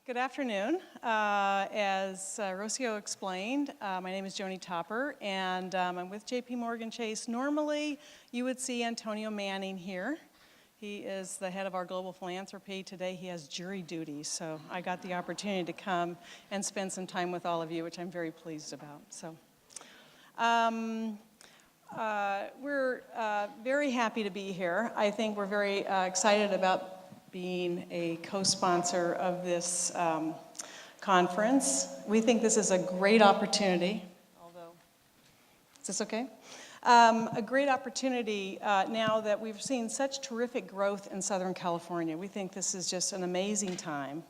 Good afternoon. As Rocio explained, my name is Joni Topper, and I'm with J.P. Morgan Chase. Normally, you would see Antonio Manning here. He is the head of our global philanthropy. Today, he has jury duty, so I got the opportunity to come and spend some time with all of you, which I'm very pleased about. So, we're very happy to be here. I think we're very excited about being a co-sponsor of this conference. We think this is a great opportunity, although, is this okay? A great opportunity now that we've seen such terrific growth in Southern California. We think this is just an amazing time.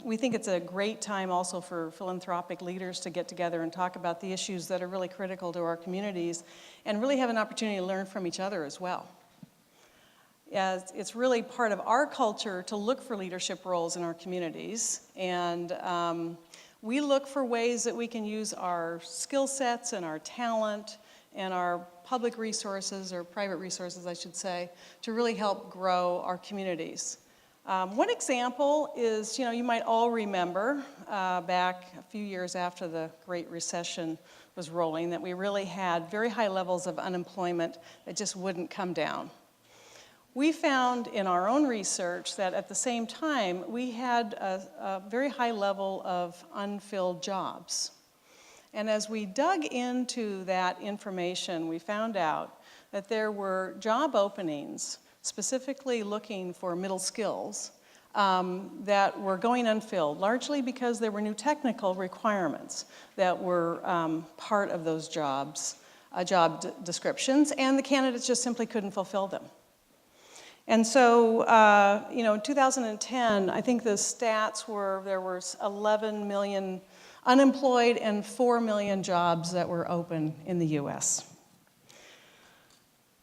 We think it's a great time also for philanthropic leaders to get together and talk about the issues that are really critical to our communities and really have an opportunity to learn from each other as well. As it's really part of our culture to look for leadership roles in our communities, and we look for ways that we can use our skill sets and our talent and our public resources, or private resources I should say, to really help grow our communities. One example is, you might all remember back a few years after the Great Recession was rolling, that we really had very high levels of unemployment that just wouldn't come down. We found in our own research that at the same time, we had a very high level of unfilled jobs. And as we dug into that information, we found out that there were job openings specifically looking for middle skills that were going unfilled, largely because there were new technical requirements that were part of those jobs, job descriptions, and the candidates just simply couldn't fulfill them. And so, in 2010, I think the stats were there were 11 million unemployed and 4 million jobs that were open in the U.S.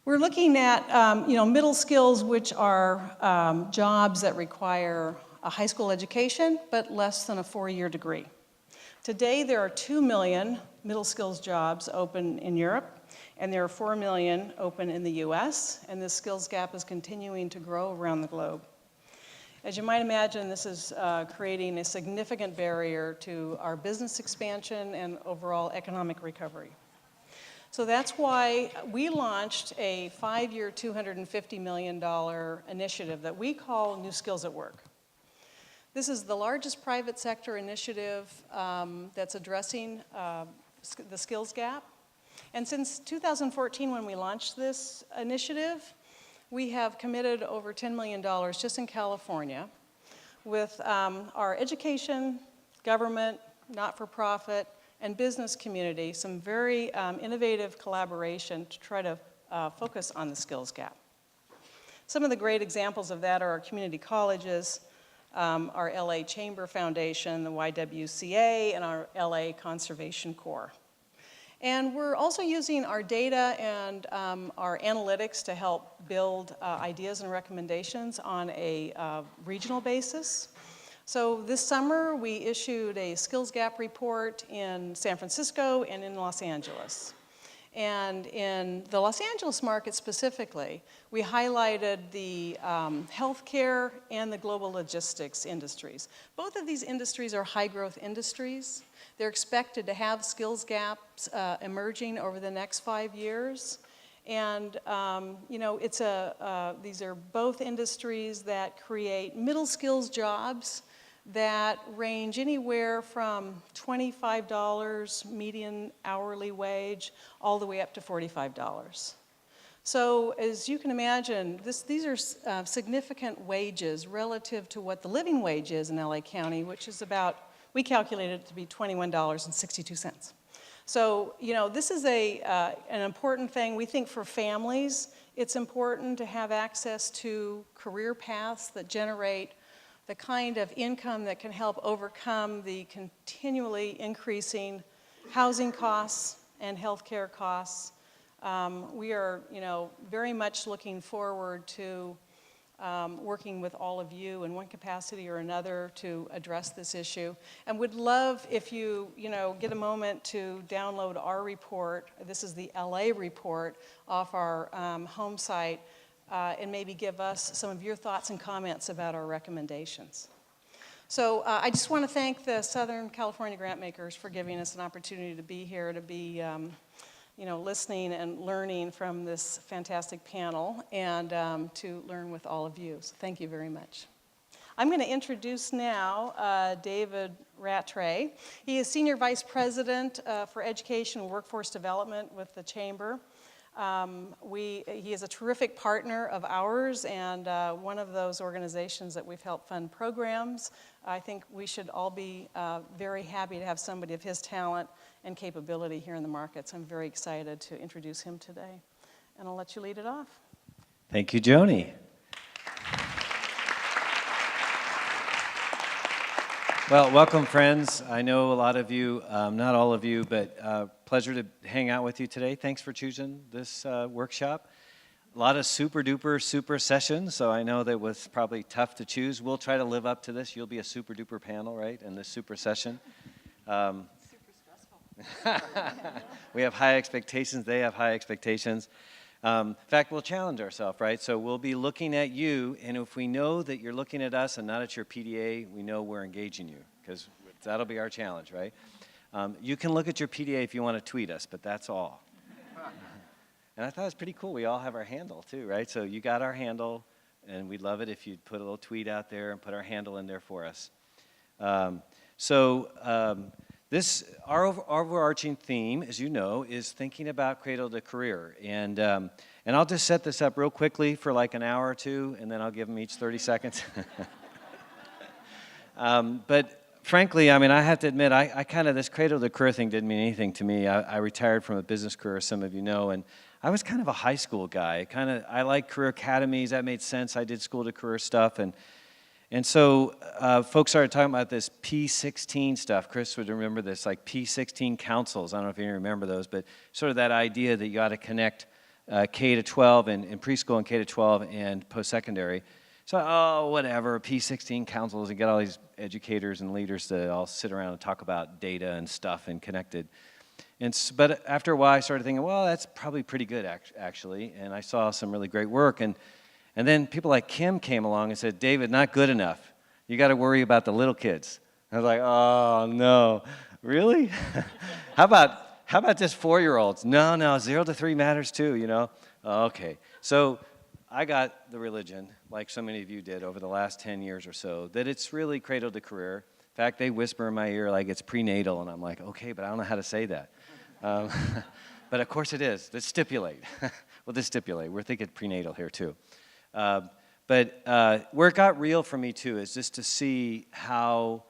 We're looking at, middle skills, which are jobs that require a high school education, but less than a 4-year degree. Today, there are 2 million middle skills jobs open in Europe, and there are 4 million open in the US, and this skills gap is continuing to grow around the globe. As you might imagine, this is creating a significant barrier to our business expansion and overall economic recovery. So that's why we launched a 5-year, $250 million initiative that we call New Skills at Work. This is the largest private sector initiative that's addressing the skills gap. And since 2014, when we launched this initiative, we have committed over $10 million just in California with our education, government, not-for-profit, and business community, some very innovative collaboration to try to focus on the skills gap. Some of the great examples of that are our community colleges, our LA Chamber Foundation, the YWCA, and our LA Conservation Corps. And we're also using our data and our analytics to help build ideas and recommendations on a regional basis. So this summer, we issued a skills gap report in San Francisco and in Los Angeles. And in the Los Angeles market specifically, we highlighted the healthcare and the global logistics industries. Both of these industries are high-growth industries. They're expected to have skills gaps emerging over the next 5 years. And, these are both industries that create middle skills jobs that range anywhere from $25 median hourly wage all the way up to $45. So as you can imagine, these are significant wages relative to what the living wage is in LA County, which is about, we calculated it to be $21.62. So, this is an important thing. We think for families, it's important to have access to career paths that generate the kind of income that can help overcome the continually increasing housing costs and healthcare costs. We are, very much looking forward to working with all of you in one capacity or another to address this issue. And would love if you, get a moment to download our report. This is the LA report off our home site. And maybe give us some of your thoughts and comments about our recommendations. So I just want to thank the Southern California grant makers for giving us an opportunity to be here, to be listening and learning from this fantastic panel, and to learn with all of you. So thank you very much. I'm going to introduce now David Rattray. He is Senior Vice President for Education and Workforce Development with the Chamber. He is a terrific partner of ours and one of those organizations that we've helped fund programs. I think we should all be very happy to have somebody of his talent and capability here in the markets. I'm very excited to introduce him today. And I'll let you lead it off. Thank you, Joni. Well, welcome, friends. I know a lot of you, not all of you, but pleasure to hang out with you today. Thanks for choosing this workshop. A lot of super sessions, so I know that was probably tough to choose. We'll try to live up to this. You'll be a super duper panel, right, in this super session. Super stressful. We have high expectations. They have high expectations. In fact, we'll challenge ourselves, right? So we'll be looking at you, and if we know that you're looking at us and not at your PDA, we know we're engaging you, because that'll be our challenge, right? You can look at your PDA if you want to tweet us, but that's all. And I thought it was pretty cool. We all have our handle, too, right? So you got our handle, and we'd love it if you'd put a little tweet out there and put our handle in there for us. Our overarching theme, as you know, is thinking about cradle to career. And I'll just set this up real quickly for like an hour or two, and then I'll give them each 30 seconds. But frankly, I mean, I have to admit, I kind of, this cradle to career thing didn't mean anything to me. I retired from a business career, as some of you know, and I was kind of a high school guy. I like career academies. That made sense. I did school to career stuff, and so folks started talking about this P16 stuff. Chris would remember this, like P16 councils. I don't know if you remember those, but sort of that idea that you ought to connect K to 12 and preschool and K to 12 and post-secondary. So, whatever, P16 councils, and get all these educators and leaders to all sit around and talk about data and stuff and connected. But after a while, I started thinking, well, that's probably pretty good, actually. And I saw some really great work. And then people like Kim came along and said, David, not good enough. You got to worry about the little kids. I was like, oh, no. Really? How about just 4-year-olds? No, 0 to 3 matters too, you know? Okay. So I got the religion, like so many of you did over the last 10 years or so, that it's really cradle to career. In fact, they whisper in my ear like it's prenatal, and I'm like, okay, but I don't know how to say that. But of course it is. Let's stipulate. We'll just stipulate. We're thinking prenatal here too. But where it got real for me too is just to see how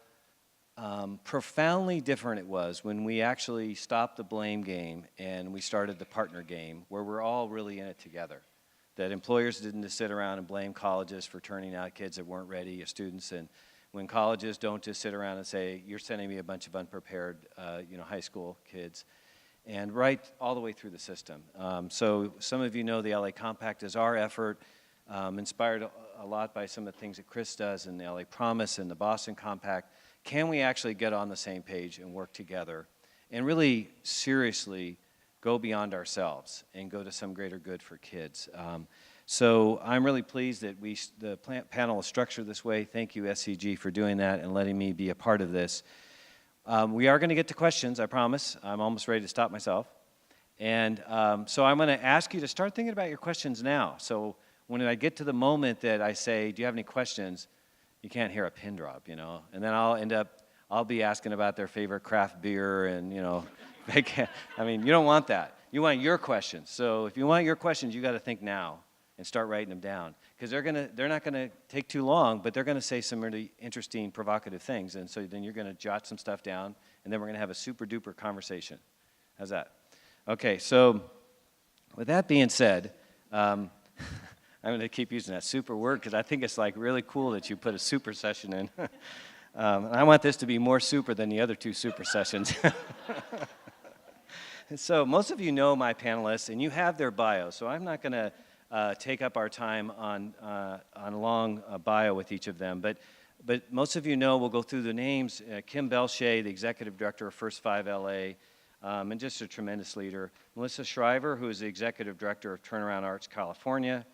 profoundly different it was when we actually stopped the blame game and we started the partner game, where we're all really in it together. That employers didn't just sit around and blame colleges for turning out kids that weren't ready as students, and when colleges don't just sit around and say, you're sending me a bunch of unprepared high school kids, and right all the way through the system. So some of you know the LA Compact is our effort, inspired a lot by some of the things that Chris does in the LA Promise and the Boston Compact. Can we actually get on the same page and work together and really seriously go beyond ourselves and go to some greater good for kids? So I'm really pleased that the panel is structured this way. Thank you, SCG, for doing that and letting me be a part of this. We are going to get to questions, I promise. I'm almost ready to stop myself. And so I'm going to ask you to start thinking about your questions now. So when I get to the moment that I say, do you have any questions, you can't hear a pin drop, you know. And then I'll be asking about their favorite craft beer and, you know, I mean, you don't want that. You want your questions. So if you want your questions, you got to think now and start writing them down. Because they're not going to take too long, but they're going to say some really interesting, provocative things. And so then you're going to jot some stuff down, and then we're going to have a super duper conversation. How's that? Okay, so with that being said, I'm going to keep using that super word because I think it's like really cool that you put a super session in. And I want this to be more super than the other 2 super sessions. So most of you know my panelists, and you have their bio, so I'm not going to take up our time on a long bio with each of them. But most of you know, we'll go through the names. Kim Belshé, the Executive Director of First 5 LA, and just a tremendous leader. Malissa Shriver, who is the Executive Director of Turnaround Arts California.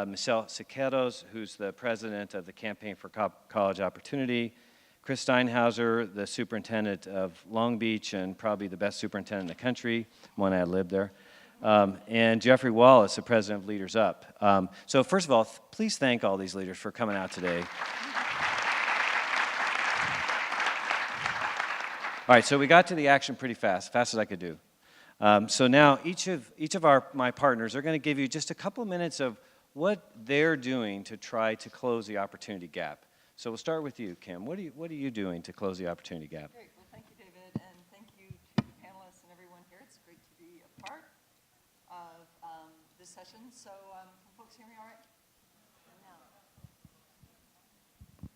Michele Siqueiros, who's the President of the Campaign for College Opportunity. Chris Steinhauser, the superintendent of Long Beach and probably the best superintendent in the country, one I lived there, and Jeffery Wallace, the president of LeadersUp. So first of all, please thank all these leaders for coming out today. All right, so we got to the action pretty fast as I could do. So now each of my partners are going to give you just a couple minutes of what they're doing to try to close the opportunity gap. So we'll start with you, Kim. What are you doing to close the opportunity gap? Great. Well, thank you, David, and thank you to the panelists and everyone here. It's great to be a part of this session. So can folks hear me all right? No.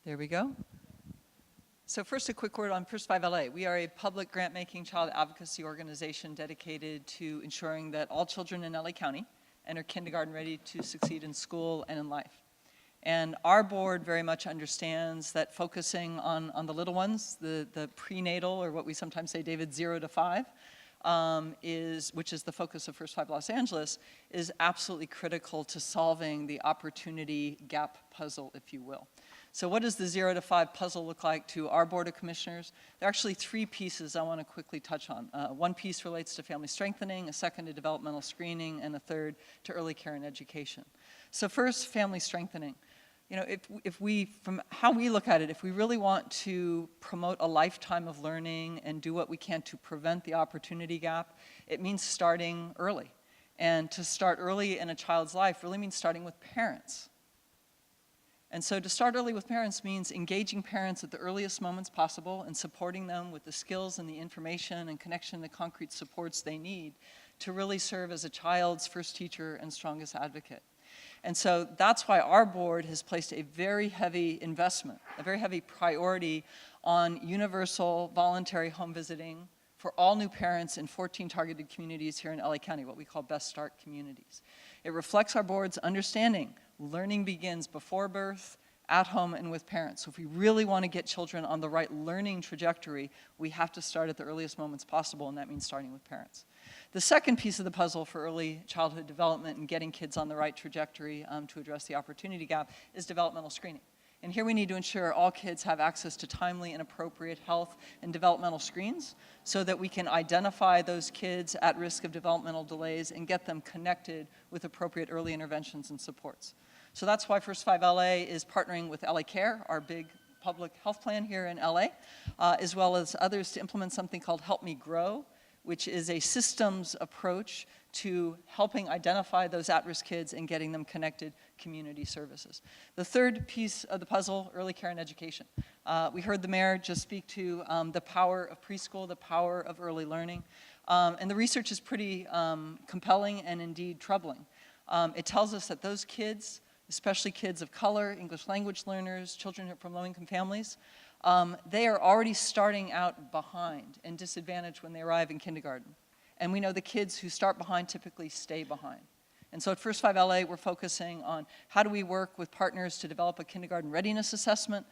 There we go. So first, a quick word on First 5 LA. We are a public grant-making child advocacy organization dedicated to ensuring that all children in LA County enter kindergarten ready to succeed in school and in life. And our board very much understands that focusing on the little ones, the prenatal, or what we sometimes say, David, 0 to 5, which is the focus of First 5 Los Angeles, is absolutely critical to solving the opportunity gap puzzle, if you will. So what does the 0 to 5 puzzle look like to our Board of Commissioners? There are actually 3 pieces I want to quickly touch on. One piece relates to family strengthening, a second to developmental screening, and a third to early care and education. So first, family strengthening. You know, from how we look at it, if we really want to promote a lifetime of learning and do what we can to prevent the opportunity gap, it means starting early. And to start early in a child's life really means starting with parents. And so to start early with parents means engaging parents at the earliest moments possible and supporting them with the skills and the information and connection, the concrete supports they need to really serve as a child's first teacher and strongest advocate. And so that's why our board has placed a very heavy investment, a very heavy priority on universal voluntary home visiting for all new parents in 14 targeted communities here in LA County, what we call Best Start communities. It reflects our board's understanding learning begins before birth, at home, and with parents. So if we really want to get children on the right learning trajectory, we have to start at the earliest moments possible, and that means starting with parents. The second piece of the puzzle for early childhood development and getting kids on the right trajectory to address the opportunity gap is developmental screening. And here we need to ensure all kids have access to timely and appropriate health and developmental screens so that we can identify those kids at risk of developmental delays and get them connected with appropriate early interventions and supports. So that's why First 5 LA is partnering with LA Care, our big public health plan here in LA, as well as others to implement something called Help Me Grow, which is a systems approach to helping identify those at-risk kids and getting them connected community services. The third piece of the puzzle, early care and education. We heard the mayor just speak to the power of preschool, the power of early learning. And the research is pretty compelling and indeed troubling. It tells us that those kids, especially kids of color, English language learners, children from low-income families, they are already starting out behind and disadvantaged when they arrive in kindergarten. And we know the kids who start behind typically stay behind. And so at First 5 LA, we're focusing on how do we work with partners to develop a kindergarten readiness assessment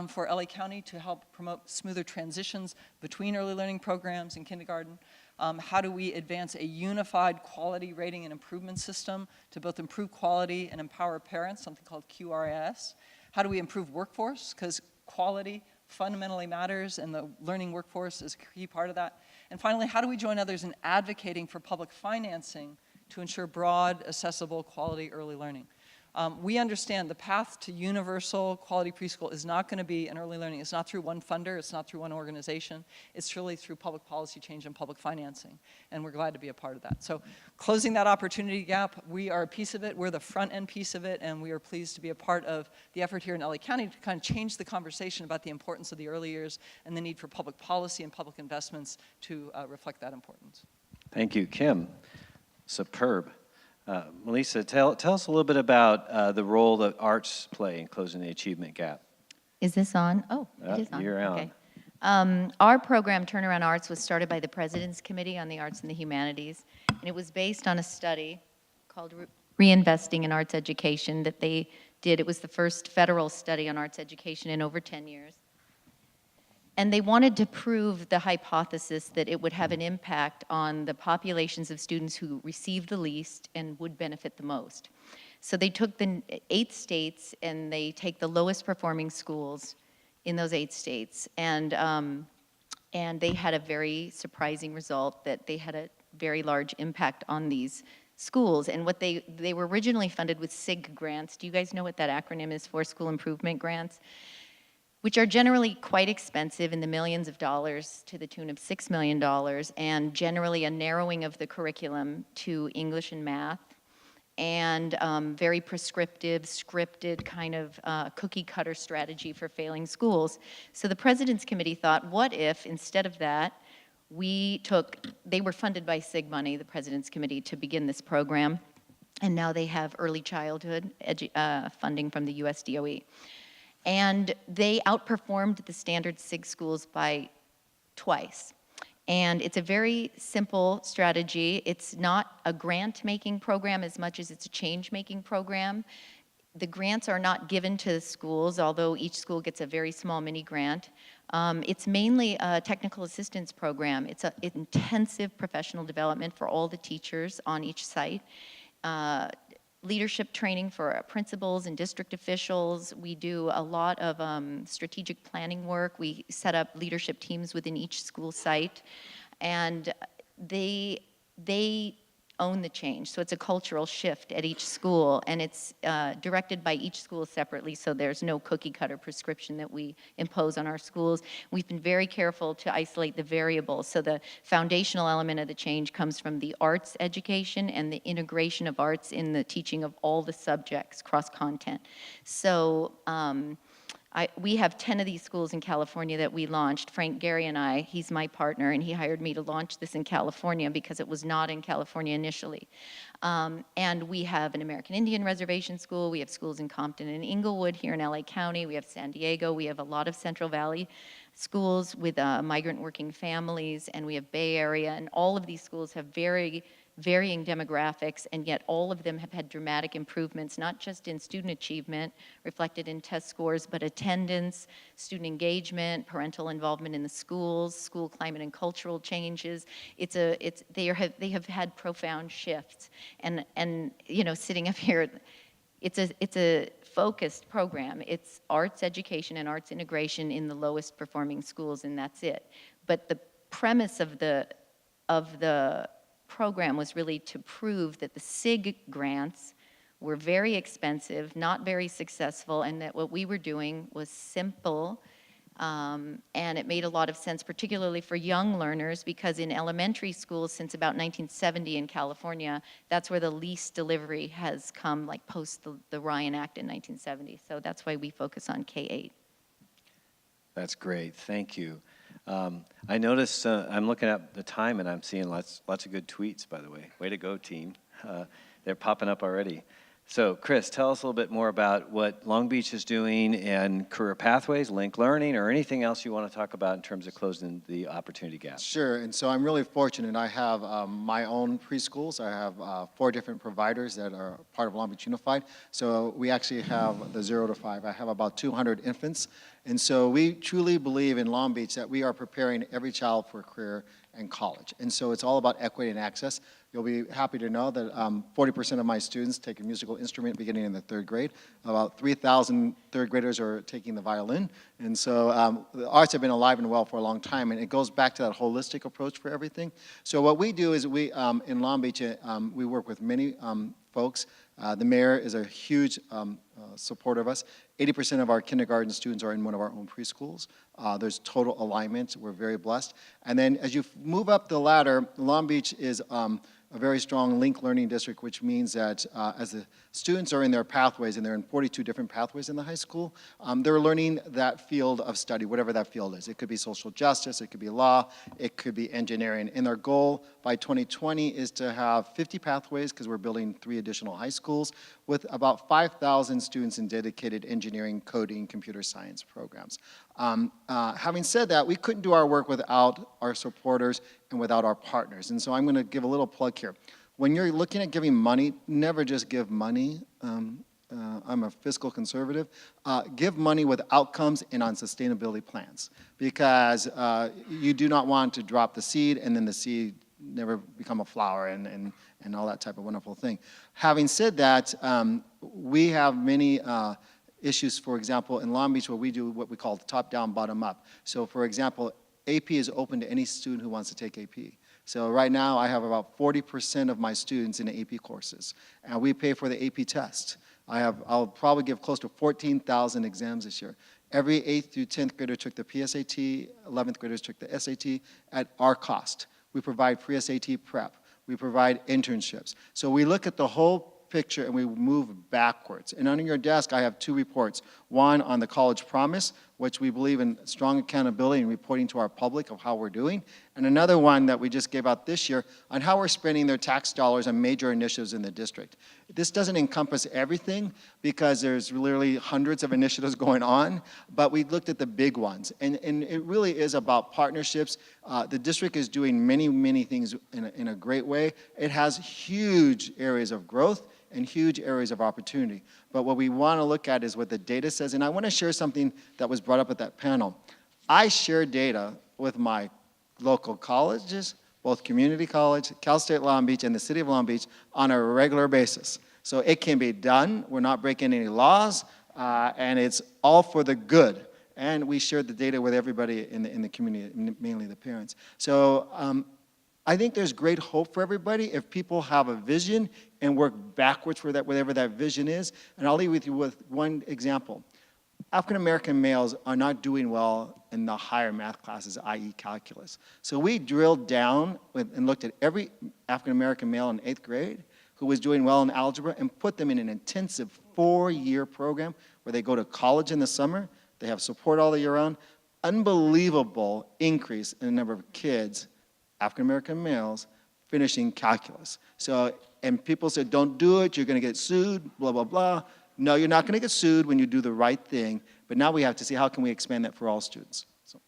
for LA County to help promote smoother transitions between early learning programs and kindergarten. How do we advance a unified quality rating and improvement system to both improve quality and empower parents, something called QRIS? How do we improve workforce? Because quality fundamentally matters, and the learning workforce is a key part of that. And finally, how do we join others in advocating for public financing to ensure broad, accessible, quality early learning? We understand the path to universal quality preschool is not going to be in early learning. It's not through one funder. It's not through one organization. It's really through public policy change and public financing. And we're glad to be a part of that. So closing that opportunity gap, we are a piece of it. We're the front end piece of it. And we are pleased to be a part of the effort here in LA County to kind of change the conversation about the importance of the early years and the need for public policy and public investments to reflect that importance. Thank you, Kim. Superb. Malissa, tell us a little bit about the role that arts play in closing the achievement gap. Is this on? Oh, it is on. You're on. Okay. Our program, Turnaround Arts, was started by the President's Committee on the Arts and the Humanities, and it was based on a study called Reinvesting in Arts Education that they did. It was the first federal study on arts education in over 10 years. And they wanted to prove the hypothesis that it would have an impact on the populations of students who received the least and would benefit the most. So they took the 8 states and they take the lowest performing schools in those 8 states. And they had a very surprising result that they had a very large impact on these schools. And what they were originally funded with SIG grants. Do you guys know what that acronym is for? School Improvement Grants, which are generally quite expensive, in the millions of dollars, to the tune of $6 million, and generally a narrowing of the curriculum to English and math, and very prescriptive, scripted kind of cookie cutter strategy for failing schools. So the President's Committee thought, what if instead of that, they were funded by SIG money, the President's Committee, to begin this program, and now they have early childhood funding from the US DOE. And they outperformed the standard SIG schools by twice. And it's a very simple strategy. It's not a grant-making program as much as it's a change-making program. The grants are not given to the schools, although each school gets a very small mini grant. It's mainly a technical assistance program. It's an intensive professional development for all the teachers on each site. Leadership training for principals and district officials. We do a lot of strategic planning work. We set up leadership teams within each school site, and they own the change. So it's a cultural shift at each school, and it's directed by each school separately, so there's no cookie cutter prescription that we impose on our schools. We've been very careful to isolate the variables. So the foundational element of the change comes from the arts education and the integration of arts in the teaching of all the subjects, cross-content. So we have 10 of these schools in California that we launched. Frank Gehry and I, he's my partner, and he hired me to launch this in California because it was not in California initially. And we have an American Indian reservation school. We have schools in Compton and Inglewood here in LA County. We have San Diego. We have a lot of Central Valley schools with migrant working families, and we have Bay Area. And all of these schools have very varying demographics, and yet all of them have had dramatic improvements, not just in student achievement reflected in test scores, but attendance, student engagement, parental involvement in the schools, school climate and cultural changes. They have had profound shifts, and you know, sitting up here, it's a focused program. It's arts education and arts integration in the lowest performing schools, and that's it. But the premise of the program was really to prove that the SIG grants were very expensive, not very successful, and that what we were doing was simple, and it made a lot of sense, particularly for young learners, because in elementary schools since about 1970 in California, that's where the least delivery has come, like post the Ryan Act in 1970. So that's why we focus on K-8. That's great, thank you. I noticed, I'm looking at the time and I'm seeing lots of good tweets, by the way. Way to go, team. They're popping up already. So, Chris, tell us a little bit more about what Long Beach is doing and career pathways, linked learning, or anything else you want to talk about in terms of closing the opportunity gap. Sure, and so I'm really fortunate. I have my own preschools. I have 4 different providers that are part of Long Beach Unified. So we actually have the 0 to 5. I have about 200 infants. And so we truly believe in Long Beach that we are preparing every child for a career and college. And so it's all about equity and access. You'll be happy to know that 40% of my students take a musical instrument beginning in the 3rd grade. About 3,000 third graders are taking the violin. And so the arts have been alive and well for a long time, and it goes back to that holistic approach for everything. So what we do is we, in Long Beach, we work with many folks. The mayor is a huge supporter of us. 80% of our kindergarten students are in one of our own preschools. There's total alignment. We're very blessed. And then as you move up the ladder, Long Beach is a very strong linked learning district, which means that as the students are in their pathways, and they're in 42 different pathways in the high school, they're learning that field of study, whatever that field is. It could be social justice, it could be law, it could be engineering. And our goal by 2020 is to have 50 pathways, because we're building 3 additional high schools, with about 5,000 students in dedicated engineering, coding, computer science programs. Having said that, we couldn't do our work without our supporters and without our partners. And so I'm going to give a little plug here. When you're looking at giving money, never just give money. I'm a fiscal conservative. Give money with outcomes and on sustainability plans, because you do not want to drop the seed and then the seed never become a flower and all that type of wonderful thing. Having said that, we have many issues, for example, in Long Beach where we do what we call top-down, bottom-up. So for example, AP is open to any student who wants to take AP. So right now I have about 40% of my students in the AP courses, and we pay for the AP test. I'll probably give close to 14,000 exams this year. Every 8th through 10th grader took the PSAT, 11th graders took the SAT at our cost. We provide pre-SAT prep. We provide internships. So we look at the whole picture and we move backwards. And on your desk, I have 2 reports. One on the College Promise, which we believe in strong accountability and reporting to our public of how we're doing. And another one that we just gave out this year on how we're spending their tax dollars on major initiatives in the district. This doesn't encompass everything because there's literally hundreds of initiatives going on, but we looked at the big ones. And it really is about partnerships. The district is doing many, many things in a great way. It has huge areas of growth and huge areas of opportunity. But what we want to look at is what the data says. And I want to share something that was brought up at that panel. I share data with my local colleges, both community college, Cal State Long Beach, and the city of Long Beach on a regular basis. So it can be done. We're not breaking any laws, and it's all for the good. And we share the data with everybody in the community, mainly the parents. So I think there's great hope for everybody if people have a vision and work backwards for that, whatever that vision is. And I'll leave with you with one example. African-American males are not doing well in the higher math classes, i.e. calculus. So we drilled down and looked at every African-American male in 8th grade who was doing well in algebra and put them in an intensive 4-year program where they go to college in the summer, they have support all the year round. Unbelievable increase in the number of kids, African-American males, finishing calculus. So, and people said, don't do it, you're gonna get sued, blah, blah, blah. No, you're not gonna get sued when you do the right thing, but now we have to see how can we expand that for all students. So.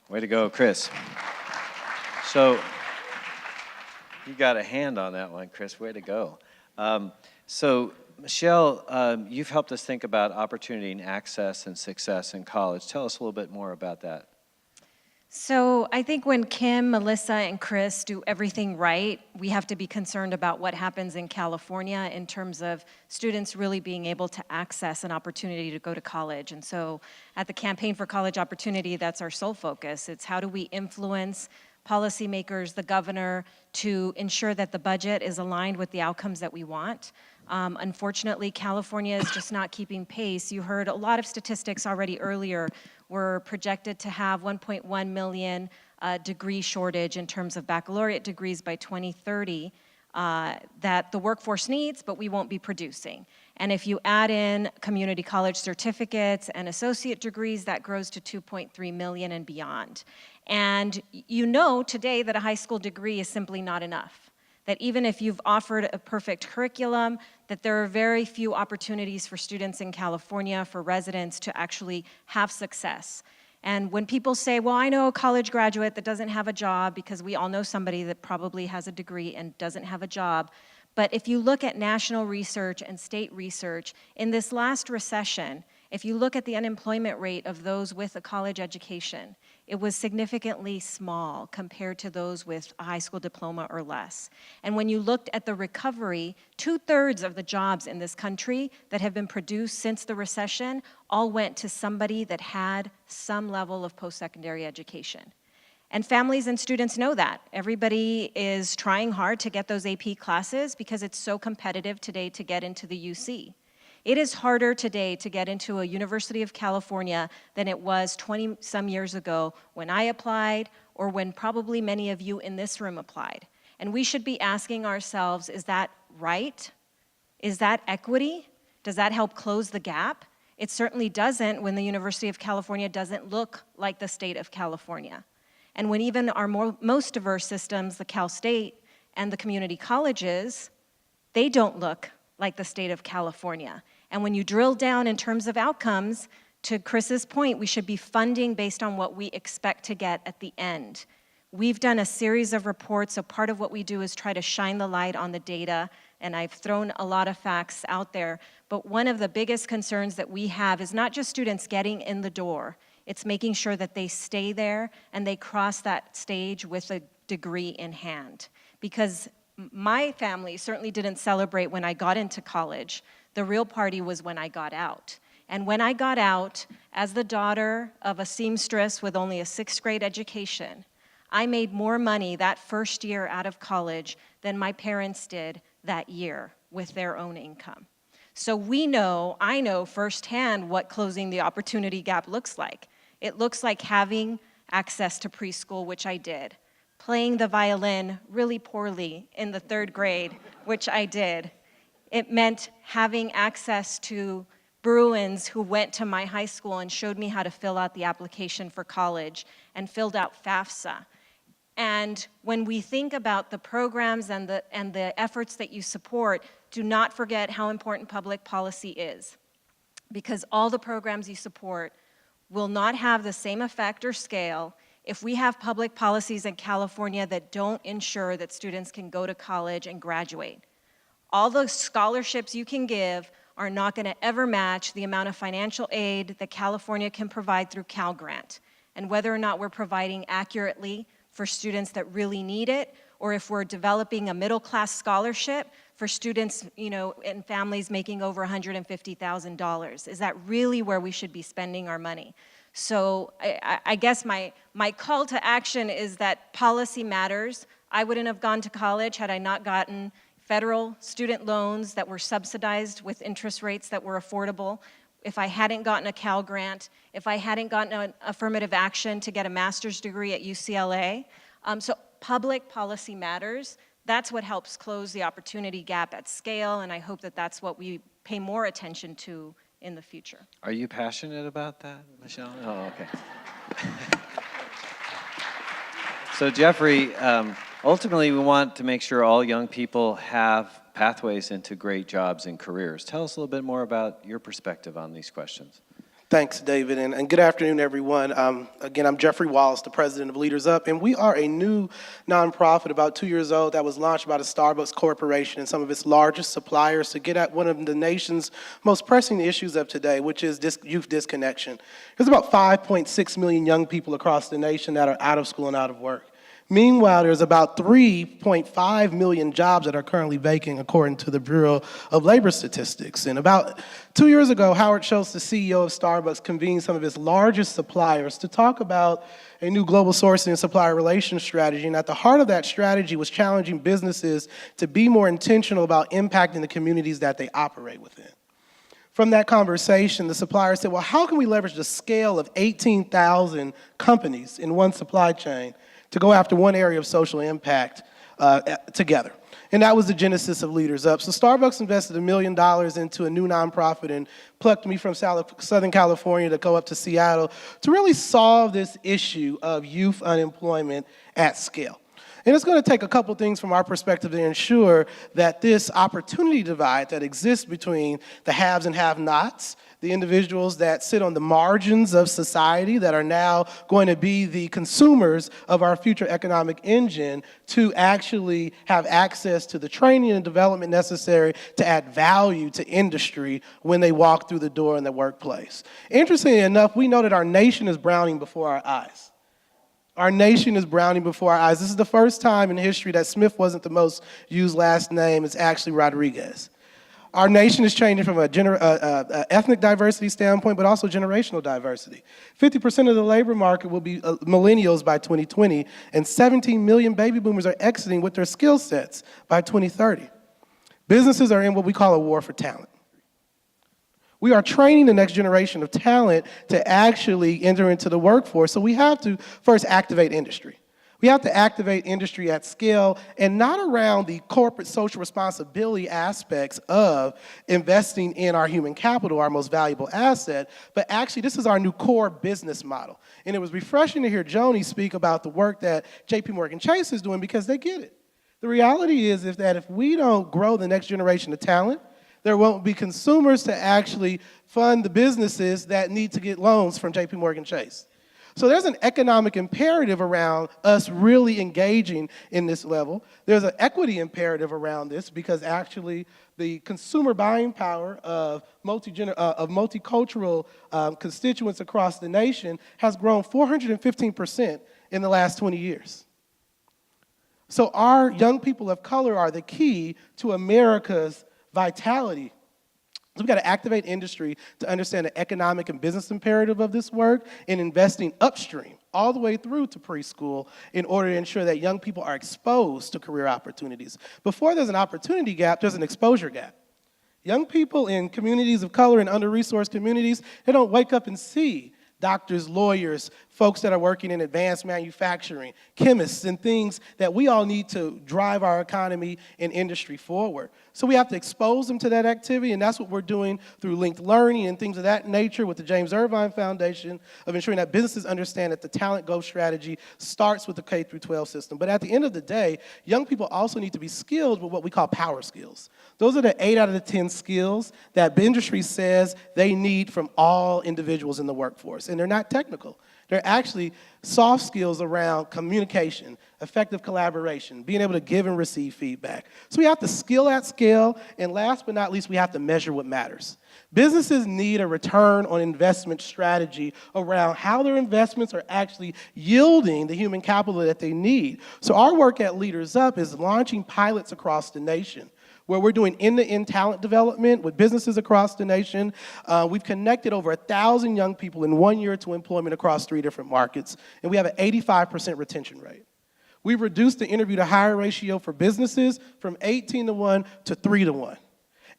Way to go, Chris. So, you got a hand on that one, Chris, way to go. So, Michele, you've helped us think about opportunity and access and success in college. Tell us a little bit more about that. So I think when Kim, Melissa, and Chris do everything right, we have to be concerned about what happens in California in terms of students really being able to access an opportunity to go to college. And so at the Campaign for College Opportunity, that's our sole focus. It's how do we influence policymakers, the governor, to ensure that the budget is aligned with the outcomes that we want. Unfortunately, California is just not keeping pace. You heard a lot of statistics already earlier. We're projected to have 1.1 million degree shortage in terms of baccalaureate degrees by 2030 that the workforce needs, but we won't be producing. And if you add in community college certificates and associate degrees, that grows to 2.3 million and beyond. And you know today that a high school degree is simply not enough. That even if you've offered a perfect curriculum, that there are very few opportunities for students in California, for residents to actually have success. And when people say, well, I know a college graduate that doesn't have a job, because we all know somebody that probably has a degree and doesn't have a job, but if you look at national research and state research, in this last recession, if you look at the unemployment rate of those with a college education, it was significantly small compared to those with a high school diploma or less. And when you looked at the recovery, 2/3 of the jobs in this country that have been produced since the recession all went to somebody that had some level of post-secondary education. And families and students know that. Everybody is trying hard to get those AP classes because it's so competitive today to get into the UC. It is harder today to get into a University of California than it was 20-some years ago when I applied, or when probably many of you in this room applied. And we should be asking ourselves, is that right? Is that equity? Does that help close the gap? It certainly doesn't when the University of California doesn't look like the state of California. And when even our most diverse systems, the Cal State and the community colleges, they don't look like the state of California. And when you drill down in terms of outcomes, to Chris's point, we should be funding based on what we expect to get at the end. We've done a series of reports, so part of what we do is try to shine the light on the data, and I've thrown a lot of facts out there, but one of the biggest concerns that we have is not just students getting in the door, it's making sure that they stay there and they cross that stage with a degree in hand. Because my family certainly didn't celebrate when I got into college The real party was when I got out. And when I got out, as the daughter of a seamstress with only a 6th grade education, I made more money that first year out of college than my parents did that year with their own income. So I know firsthand what closing the opportunity gap looks like. It looks like having access to preschool, which I did, playing the violin really poorly in the 3rd grade, which I did. It meant having access to Bruins who went to my high school and showed me how to fill out the application for college and filled out FAFSA. And when we think about the programs and the efforts that you support, do not forget how important public policy is, because all the programs you support will not have the same effect or scale if we have public policies in California that don't ensure that students can go to college and graduate. All the scholarships you can give are not going to ever match the amount of financial aid that California can provide through Cal Grant. And whether or not we're providing accurately for students that really need it, or if we're developing a middle-class scholarship for students, and families making over $150,000. Is that really where we should be spending our money? So I guess my call to action is that policy matters. I wouldn't have gone to college had I not gotten federal student loans that were subsidized with interest rates that were affordable, if I hadn't gotten a Cal Grant, if I hadn't gotten an affirmative action to get a master's degree at UCLA. So public policy matters. That's what helps close the opportunity gap at scale, and I hope that that's what we pay more attention to in the future. Are you passionate about that, Michele? Oh, okay. So Jeffery, ultimately we want to make sure all young people have pathways into great jobs and careers. Tell us a little bit more about your perspective on these questions. Thanks, David, and good afternoon, everyone. Again, I'm Jeffery Wallace, the president of LeadersUp, and we are a new nonprofit about 2 years old that was launched by the Starbucks Corporation and some of its largest suppliers to get at one of the nation's most pressing issues of today, which is youth disconnection. There's about 5.6 million young people across the nation that are out of school and out of work. Meanwhile, there's about 3.5 million jobs that are currently vacant, according to the Bureau of Labor Statistics. And about 2 years ago, Howard Schultz, the CEO of Starbucks, convened some of its largest suppliers to talk about a new global sourcing and supplier relations strategy. And at the heart of that strategy was challenging businesses to be more intentional about impacting the communities that they operate within. From that conversation, the supplier said, well, how can we leverage the scale of 18,000 companies in one supply chain to go after one area of social impact together? And that was the genesis of LeadersUp. So Starbucks invested $1 million into a new nonprofit and plucked me from Southern California to go up to Seattle to really solve this issue of youth unemployment at scale. And it's going to take a couple things from our perspective to ensure that this opportunity divide that exists between the haves and have-nots, the individuals that sit on the margins of society that are now going to be the consumers of our future economic engine, to actually have access to the training and development necessary to add value to industry when they walk through the door in the workplace. Interestingly enough, we know that our nation is browning before our eyes. Our nation is browning before our eyes. This is the first time in history that Smith wasn't the most used last name. It's actually Rodriguez. Our nation is changing from an ethnic diversity standpoint, but also generational diversity. 50% of the labor market will be millennials by 2020, and 17 million baby boomers are exiting with their skill sets by 2030. Businesses are in what we call a war for talent. We are training the next generation of talent to actually enter into the workforce, so we have to first activate industry. We have to activate industry at scale, and not around the corporate social responsibility aspects of investing in our human capital, our most valuable asset, but actually this is our new core business model. And it was refreshing to hear Joni speak about the work that JP Morgan Chase is doing, because they get it. The reality is that if we don't grow the next generation of talent, there won't be consumers to actually fund the businesses that need to get loans from JP Morgan Chase. So there's an economic imperative around us really engaging in this level. There's an equity imperative around this, because actually the consumer buying power of multicultural constituents across the nation has grown 415% in the last 20 years. So our young people of color are the key to America's vitality So we've got to activate industry to understand the economic and business imperative of this work and investing upstream all the way through to preschool in order to ensure that young people are exposed to career opportunities. Before there's an opportunity gap, there's an exposure gap. Young people in communities of color and under-resourced communities, they don't wake up and see doctors, lawyers, folks that are working in advanced manufacturing, chemists, and things that we all need to drive our economy and industry forward. So we have to expose them to that activity, and that's what we're doing through linked learning and things of that nature with the James Irvine Foundation of ensuring that businesses understand that the talent growth strategy starts with the K-12 system. But at the end of the day, young people also need to be skilled with what we call power skills. Those are the 8 out of the 10 skills that the industry says they need from all individuals in the workforce, and they're not technical. They're actually soft skills around communication, effective collaboration, being able to give and receive feedback. So we have to skill at scale, and last but not least, we have to measure what matters. Businesses need a return on investment strategy around how their investments are actually yielding the human capital that they need. So our work at LeadersUp is launching pilots across the nation, where we're doing end-to-end talent development with businesses across the nation. We've connected over 1,000 young people in 1 year to employment across 3 different markets, and we have an 85% retention rate. We've reduced the interview-to-hire ratio for businesses from 18-to-1 to 3-to-1.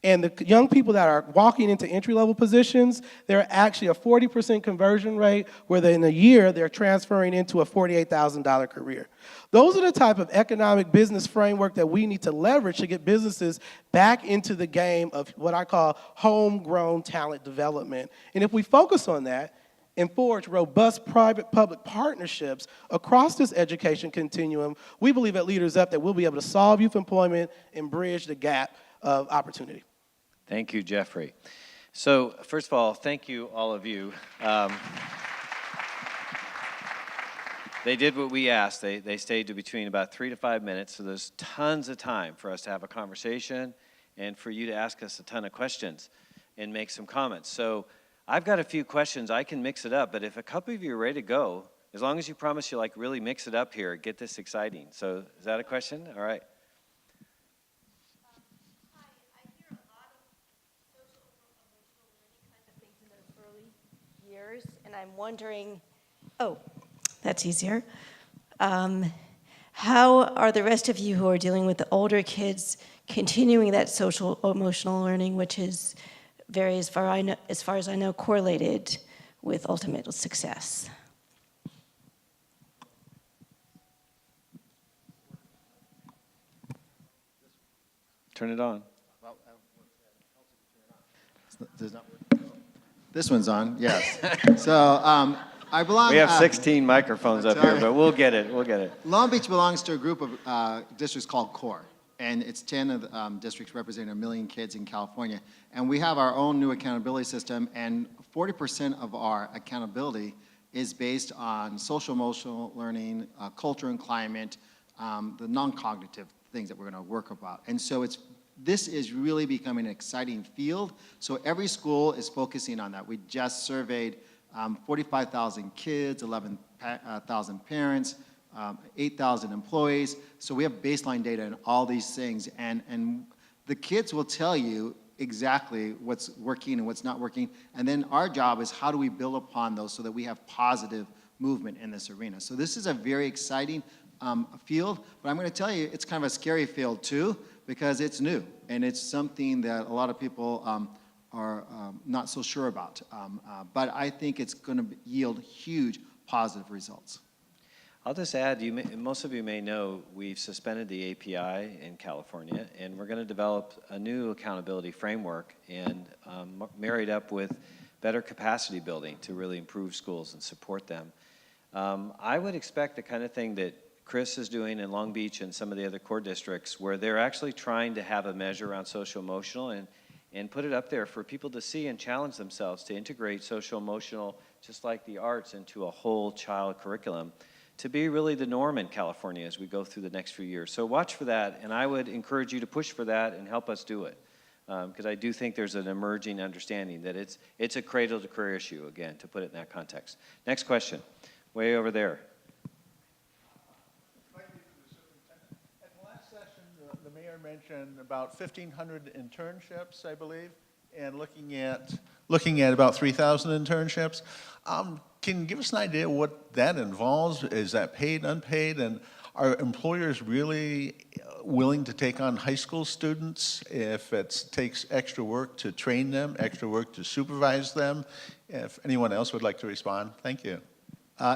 And the young people that are walking into entry-level positions, they're actually a 40% conversion rate, where in a year they're transferring into a $48,000 career. Those are the type of economic business framework that we need to leverage to get businesses back into the game of what I call homegrown talent development. And if we focus on that and forge robust private-public partnerships across this education continuum, we believe at LeadersUp that we'll be able to solve youth employment and bridge the gap of opportunity. Thank you, Jeffrey. So first of all, thank you, all of you. They did what we asked. They stayed to between about 3 to 5 minutes, so there's tons of time for us to have a conversation and for you to ask us a ton of questions and make some comments. So I've got a few questions. I can mix it up, but if a couple of you are ready to go, as long as you promise you like really mix it up here, get this exciting. So is that a question? All right. And I'm wondering, oh, that's easier. How are the rest of you who are dealing with the older kids continuing that social emotional learning, which is very, as far as I know, correlated with ultimate success? Turn it on. This one's on, yes. So I belong. We have 16 microphones up here, but we'll get it. We'll get it. Long Beach belongs to a group of districts called CORE, and it's 10 of the districts representing 1 million kids in California. And we have our own new accountability system, and 40% of our accountability is based on social emotional learning, culture and climate, the non-cognitive things that we're going to work about. And so this is really becoming an exciting field. So every school is focusing on that. We just surveyed 45,000 kids, 11,000 parents, 8,000 employees. So we have baseline data on all these things. And the kids will tell you exactly what's working and what's not working. And then our job is how do we build upon those so that we have positive movement in this arena. So this is a very exciting field, but I'm going to tell you it's kind of a scary field too, because it's new, and it's something that a lot of people are not so sure about. But I think it's going to yield huge positive results. I'll just add, most of you may know we've suspended the API in California, and we're going to develop a new accountability framework and married up with better capacity building to really improve schools and support them. I would expect the kind of thing that Chris is doing in Long Beach and some of the other core districts, where they're actually trying to have a measure around social-emotional and put it up there for people to see and challenge themselves to integrate social-emotional, just like the arts, into a whole child curriculum, to be really the norm in California as we go through the next few years. So watch for that, and I would encourage you to push for that and help us do it, because I do think there's an emerging understanding that it's a cradle-to-career issue, again, to put it in that context. Next question, way over there. At the last session, the mayor mentioned about 1,500 internships, I believe. and looking at about 3,000 internships. Can you give us an idea what that involves? Is that paid, unpaid, and are employers really willing to take on high school students if it takes extra work to train them, extra work to supervise them? If anyone else would like to respond, thank you.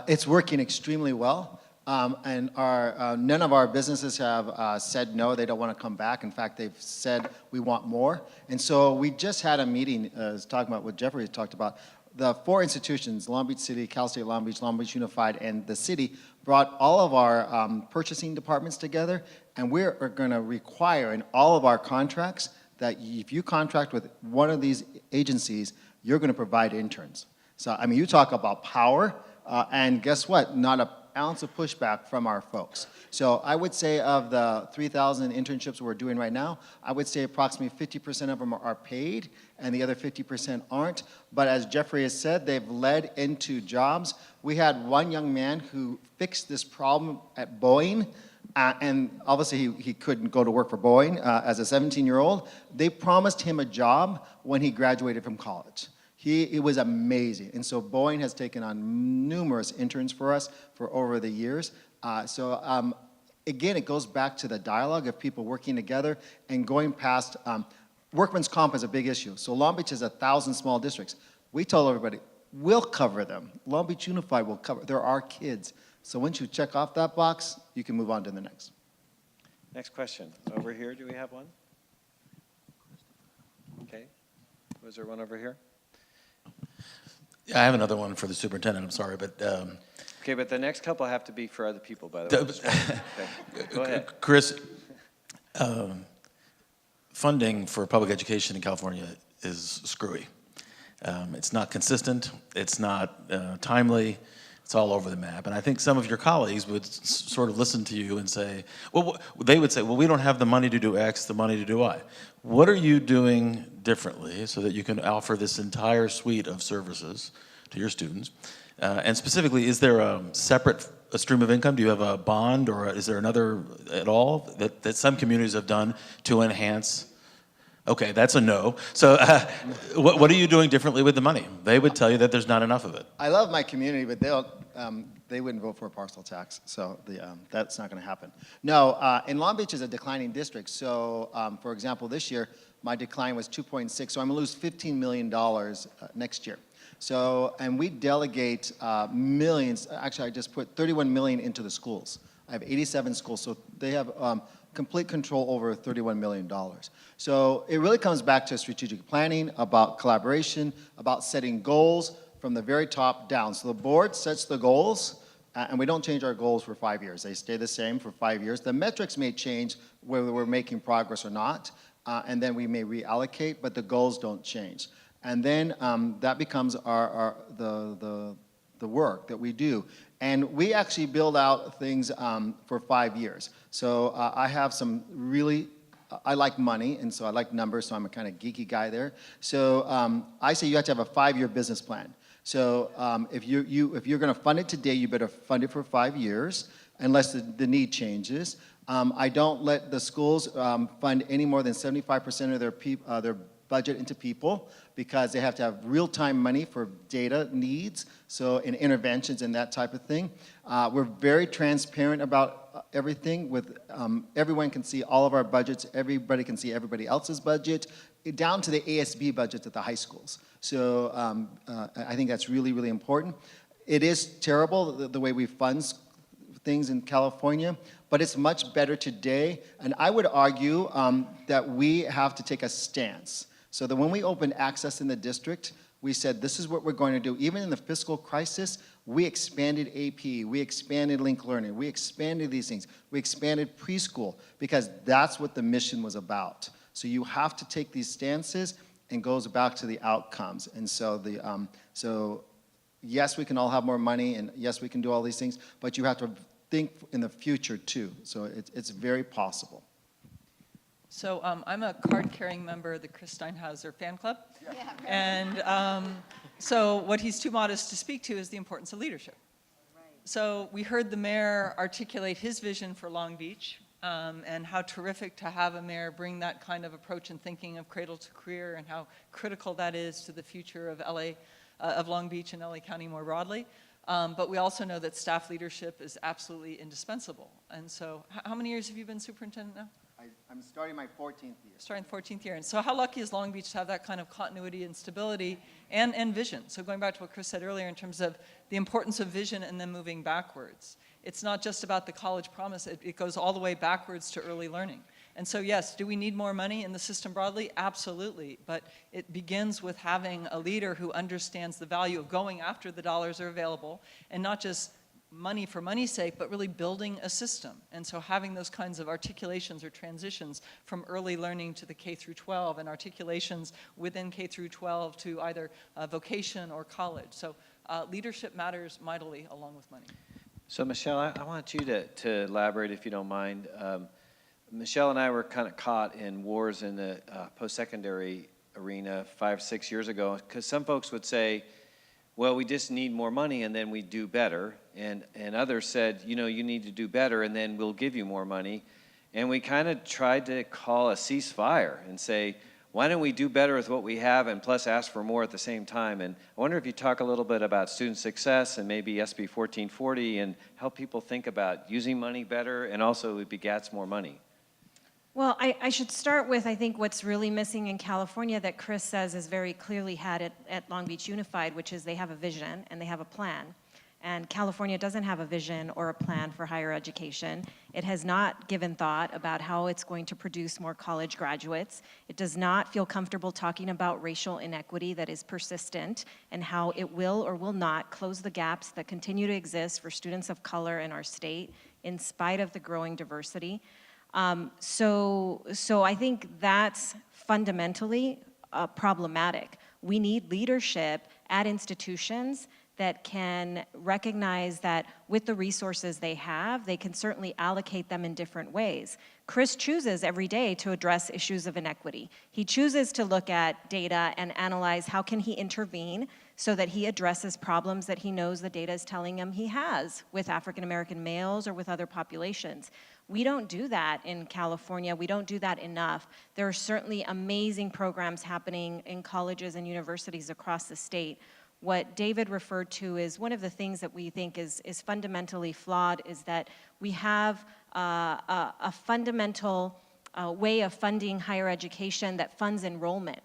It's working extremely well. And none of our businesses have said no, they don't want to come back. In fact, they've said we want more. And so we just had a meeting, talking about what Jeffery talked about. The 4 institutions, Long Beach City, Cal State Long Beach Unified, and the city brought all of our purchasing departments together, and we're going to require in all of our contracts that if you contract with one of these agencies, you're going to provide interns. So, I mean, you talk about power, and guess what? Not an ounce of pushback from our folks. So I would say of the 3,000 internships we're doing right now, I would say approximately 50% of them are paid, and the other 50% aren't. But as Jeffery has said, they've led into jobs. We had one young man who fixed this problem at Boeing, and obviously he couldn't go to work for Boeing as a 17-year-old. They promised him a job when he graduated from college. It was amazing. And so Boeing has taken on numerous interns for us for over the years. Again, it goes back to the dialogue of people working together and going past, workman's comp is a big issue. So Long Beach has 1,000 small districts. We told everybody, we'll cover them. Long Beach Unified will cover, they're our kids. So once you check off that box, you can move on to the next. Next question. Over here, do we have one? Okay. Was there one over here? I have another one for the superintendent, I'm sorry, but... Okay, but the next couple have to be for other people, by the way. Okay. Go ahead. Chris, funding for public education in California is screwy. It's not consistent, it's not timely, it's all over the map. And I think some of your colleagues would sort of listen to you and say, well, they would say, well, we don't have the money to do X, the money to do Y. What are you doing differently so that you can offer this entire suite of services to your students? And specifically, is there a separate stream of income? Do you have a bond, or is there another at all that some communities have done to enhance? Okay, that's a no. So what are you doing differently with the money? They would tell you that there's not enough of it. I love my community, but they wouldn't vote for a parcel tax, so that's not going to happen. No, and Long Beach is a declining district, so for example, this year, my decline was 2.6, so I'm going to lose $15 million next year. So, and we delegate millions, actually I just put 31 million into the schools. I have 87 schools, so they have complete control over $31 million. So it really comes back to strategic planning, about collaboration, about setting goals from the very top down. So the board sets the goals, and we don't change our goals for 5 years. They stay the same for 5 years. The metrics may change whether we're making progress or not, and then we may reallocate, but the goals don't change. And then that becomes the work that we do. And we actually build out things for 5 years. So I have some really, I like money, and so I like numbers, so I'm a kind of geeky guy there. So I say you have to have a 5-year business plan. So if you're going to fund it today, you better fund it for 5 years, unless the need changes. I don't let the schools fund any more than 75% of their budget into people, because they have to have real-time money for data needs, so in interventions and that type of thing. We're very transparent about everything. With everyone can see all of our budgets. Everybody can see everybody else's budget, down to the ASB budgets at the high schools. So I think that's really, really important. It is terrible the way we fund things in California, but it's much better today. And I would argue that we have to take a stance. So that when we opened access in the district, we said, this is what we're going to do. Even in the fiscal crisis, we expanded AP, we expanded linked learning, we expanded these things. We expanded preschool, because that's what the mission was about. So you have to take these stances, and goes back to the outcomes. And so so yes, we can all have more money, and yes, we can do all these things, but you have to think in the future too. So it's very possible. So I'm a card-carrying member of the Chris Steinhauser fan club. Yeah. And so what he's too modest to speak to is the importance of leadership. Right. So we heard the mayor articulate his vision for Long Beach, and how terrific to have a mayor bring that kind of approach and thinking of cradle to career and how critical that is to the future of LA, of Long Beach and LA County more broadly. But we also know that staff leadership is absolutely indispensable. And so how many years have you been superintendent now? I'm starting my 14th year. Starting the 14th year. And so how lucky is Long Beach to have that kind of continuity and stability and vision? So going back to what Chris said earlier in terms of the importance of vision and then moving backwards. It's not just about the college promise, it goes all the way backwards to early learning. And so yes, do we need more money in the system broadly? Absolutely, but it begins with having a leader who understands the value of going after the dollars are available and not just money for money's sake, but really building a system. And so having those kinds of articulations or transitions from early learning to the K through 12 and articulations within K through 12 to either vocation or college. So leadership matters mightily along with money. So Michele, I want you to elaborate if you don't mind. Michele and I were kind of caught in wars in the post-secondary arena 5 or 6 years ago, because some folks would say, well, we just need more money and then we do better. And others said, you know, you need to do better and then we'll give you more money. And we kind of tried to call a ceasefire and say, why don't we do better with what we have and plus ask for more at the same time? And I wonder if you talk a little bit about student success and maybe SB 1440 and help people think about using money better and also it begats more money. Well, I should start with, I think, what's really missing in California that Chris says is very clearly had at Long Beach Unified, which is they have a vision and they have a plan. And California doesn't have a vision or a plan for higher education. It has not given thought about how it's going to produce more college graduates. It does not feel comfortable talking about racial inequity that is persistent and how it will or will not close the gaps that continue to exist for students of color in our state in spite of the growing diversity. So I think that's fundamentally problematic. We need leadership at institutions that can recognize that with the resources they have, they can certainly allocate them in different ways. Chris chooses every day to address issues of inequity. He chooses to look at data and analyze how can he intervene so that he addresses problems that he knows the data is telling him he has with African American males or with other populations. We don't do that in California. We don't do that enough. There are certainly amazing programs happening in colleges and universities across the state. What David referred to is one of the things that we think is fundamentally flawed is that we have a fundamental way of funding higher education that funds enrollment.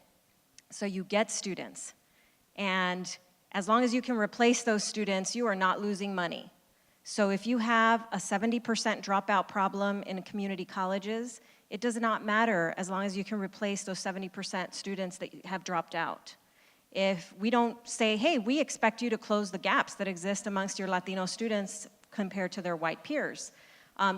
So you get students, and as long as you can replace those students, you are not losing money. So if you have a 70% dropout problem in community colleges, it does not matter as long as you can replace those 70% students that have dropped out. If we don't say, hey, we expect you to close the gaps that exist amongst your Latino students compared to their white peers.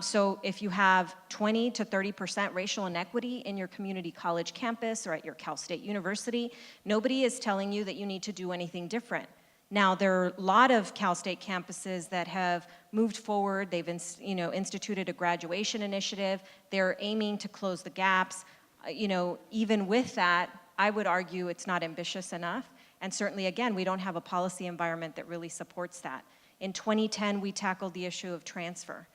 So if you have 20 to 30% racial inequity in your community college campus or at your Cal State University, nobody is telling you that you need to do anything different. Now, there are a lot of Cal State campuses that have moved forward. They've instituted a graduation initiative. They're aiming to close the gaps. Even with that, I would argue it's not ambitious enough. And certainly, again, we don't have a policy environment that really supports that. In 2010, we tackled the issue of transfer.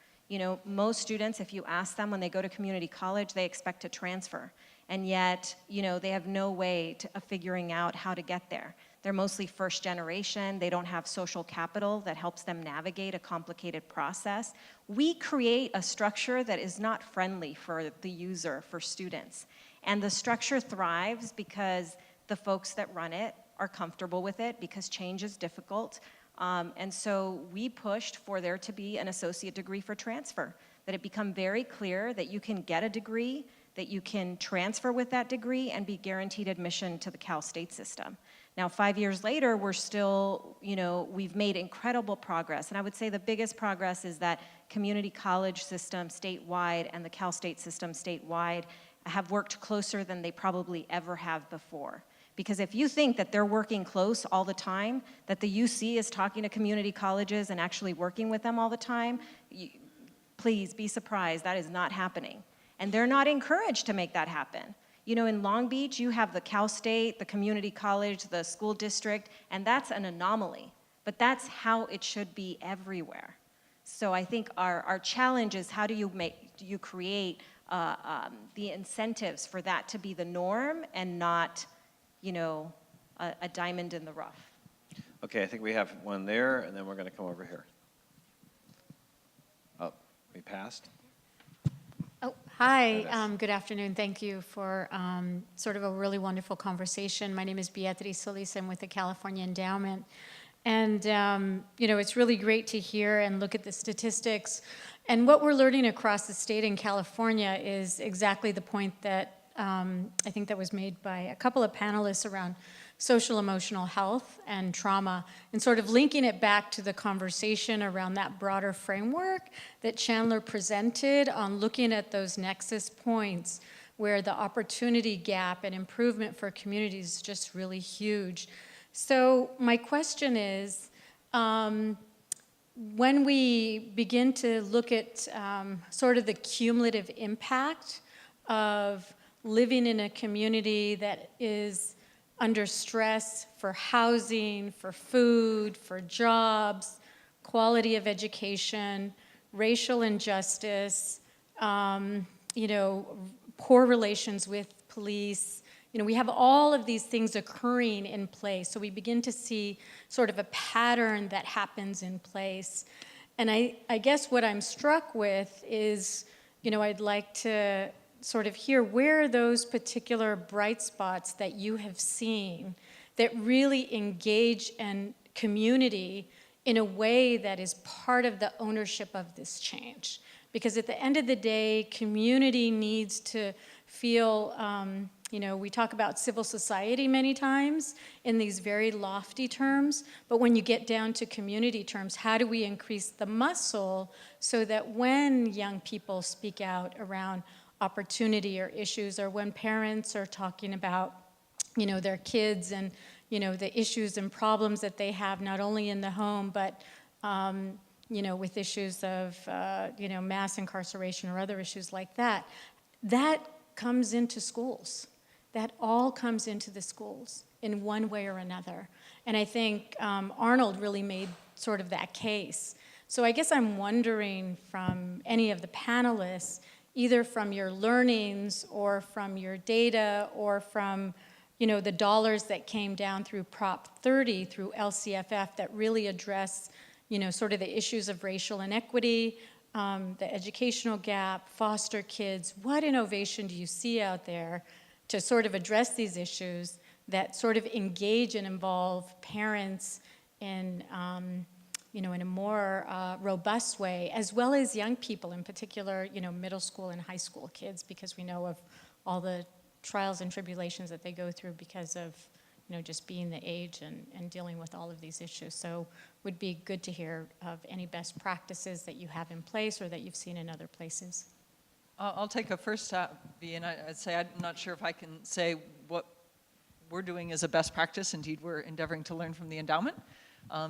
Most students, if you ask them when they go to community college, they expect to transfer. And yet, they have no way of figuring out how to get there. They're mostly first generation. They don't have social capital that helps them navigate a complicated process. We create a structure that is not friendly for the user, for students. And the structure thrives because the folks that run it are comfortable with it, because change is difficult. And so we pushed for there to be an associate degree for transfer, that it become very clear that you can get a degree, that you can transfer with that degree and be guaranteed admission to the Cal State system. Now, 5 years later, we're still, we've made incredible progress. And I would say the biggest progress is that community college system statewide and the Cal State system statewide have worked closer than they probably ever have before. Because if you think that they're working close all the time, that the UC is talking to community colleges and actually working with them all the time, please be surprised, that is not happening. And they're not encouraged to make that happen. In Long Beach, you have the Cal State, the community college, the school district, and that's an anomaly. But that's how it should be everywhere. So I think our challenge is how do you create the incentives for that to be the norm and not, you know, a diamond in the rough. Okay, I think we have one there, and then we're going to come over here. Oh, we passed? Oh, hi. Yes. Good afternoon. Thank you for sort of a really wonderful conversation. My name is Beatriz Solis. I'm with the California Endowment. And, you know, it's really great to hear and look at the statistics. And what we're learning across the state in California is exactly the point that I think that was made by a couple of panelists around social emotional health and trauma, and sort of linking it back to the conversation around that broader framework that Chandler presented on looking at those nexus points where the opportunity gap and improvement for communities is just really huge. So my question is, when we begin to look at sort of the cumulative impact of living in a community that is under stress for housing, for food, for jobs, quality of education, racial injustice, you know, poor relations with police. You know, we have all of these things occurring in place. So we begin to see sort of a pattern that happens in place. And I guess what I'm struck with is, you know, I'd like to sort of hear where those particular bright spots that you have seen that really engage in community in a way that is part of the ownership of this change. Because at the end of the day, community needs to feel, you know, we talk about civil society many times in these very lofty terms, but when you get down to community terms, how do we increase the muscle so that when young people speak out around opportunity or issues, or when parents are talking about, you know, their kids and, you know, the issues and problems that they have, not only in the home, but, you know, with issues of, you know, mass incarceration or other issues like that, that comes into schools. That all comes into the schools in one way or another. And I think Arnold really made sort of that case. So I guess I'm wondering from any of the panelists, either from your learnings or from your data or from, you know, the dollars that came down through Prop 30 through LCFF that really address, you know, sort of the issues of racial inequity, the educational gap, foster kids. What innovation do you see out there to sort of address these issues that sort of engage and involve parents in, you know, in a more robust way, as well as young people, in particular, you know, middle school and high school kids, because we know of all the trials and tribulations that they go through because of, you know, just being the age and dealing with all of these issues. So would be good to hear of any best practices that you have in place or that you've seen in other places. I'll take a first stab, and I'd say I'm not sure if I can say what we're doing as a best practice. Indeed, we're endeavoring to learn from the endowment.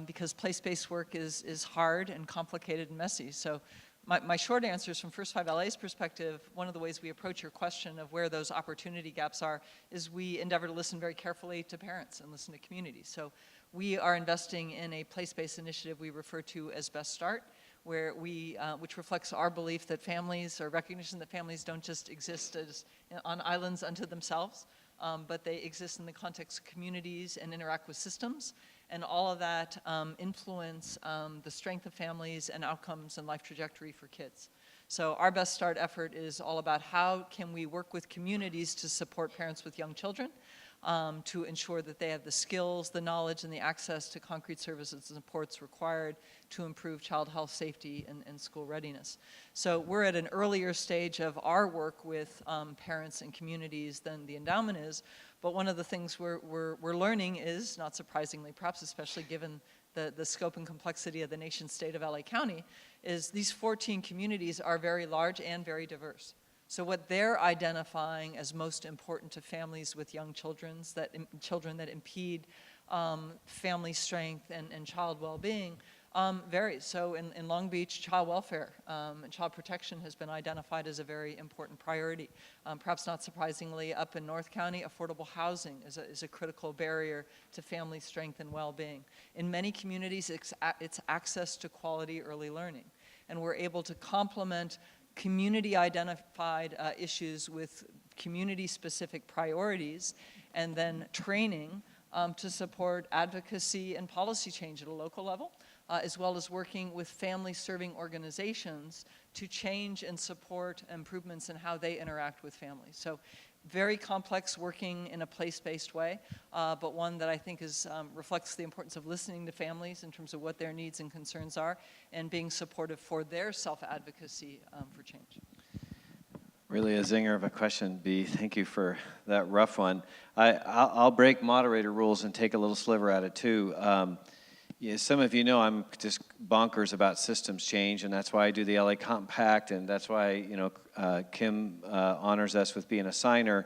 Because place-based work is hard and complicated and messy. So my short answer is from First 5 LA's perspective, one of the ways we approach your question of where those opportunity gaps are is we endeavor to listen very carefully to parents and listen to communities. So we are investing in a place-based initiative we refer to as Best Start, where which reflects our belief that families, or recognition that families don't just exist as on islands unto themselves, but they exist in the context of communities and interact with systems. And all of that influence the strength of families and outcomes and life trajectory for kids. So our Best Start effort is all about how can we work with communities to support parents with young children, to ensure that they have the skills, the knowledge, and the access to concrete services and supports required to improve child health, safety, and school readiness. So we're at an earlier stage of our work with parents and communities than the endowment is, but one of the things we're learning is, not surprisingly, perhaps especially given the scope and complexity of the nation state of LA County, is these 14 communities are very large and very diverse. So what they're identifying as most important to families with young children that impede family strength and child well-being varies. So in Long Beach, child welfare and child protection has been identified as a very important priority. Perhaps not surprisingly, up in North County, affordable housing is a critical barrier to family strength and well-being. In many communities, it's access to quality early learning. and we're able to complement community-identified issues with community-specific priorities, and then training to support advocacy and policy change at a local level, as well as working with family-serving organizations to change and support improvements in how they interact with families. So very complex, working in a place-based way, but one that I think reflects the importance of listening to families in terms of what their needs and concerns are, and being supportive for their self-advocacy for change. Really a zinger of a question, B. Thank you for that rough one. I'll break moderator rules and take a little sliver at it too. Yeah, some of you know I'm just bonkers about systems change, and that's why I do the LA Compact, and that's why Kim honors us with being a signer.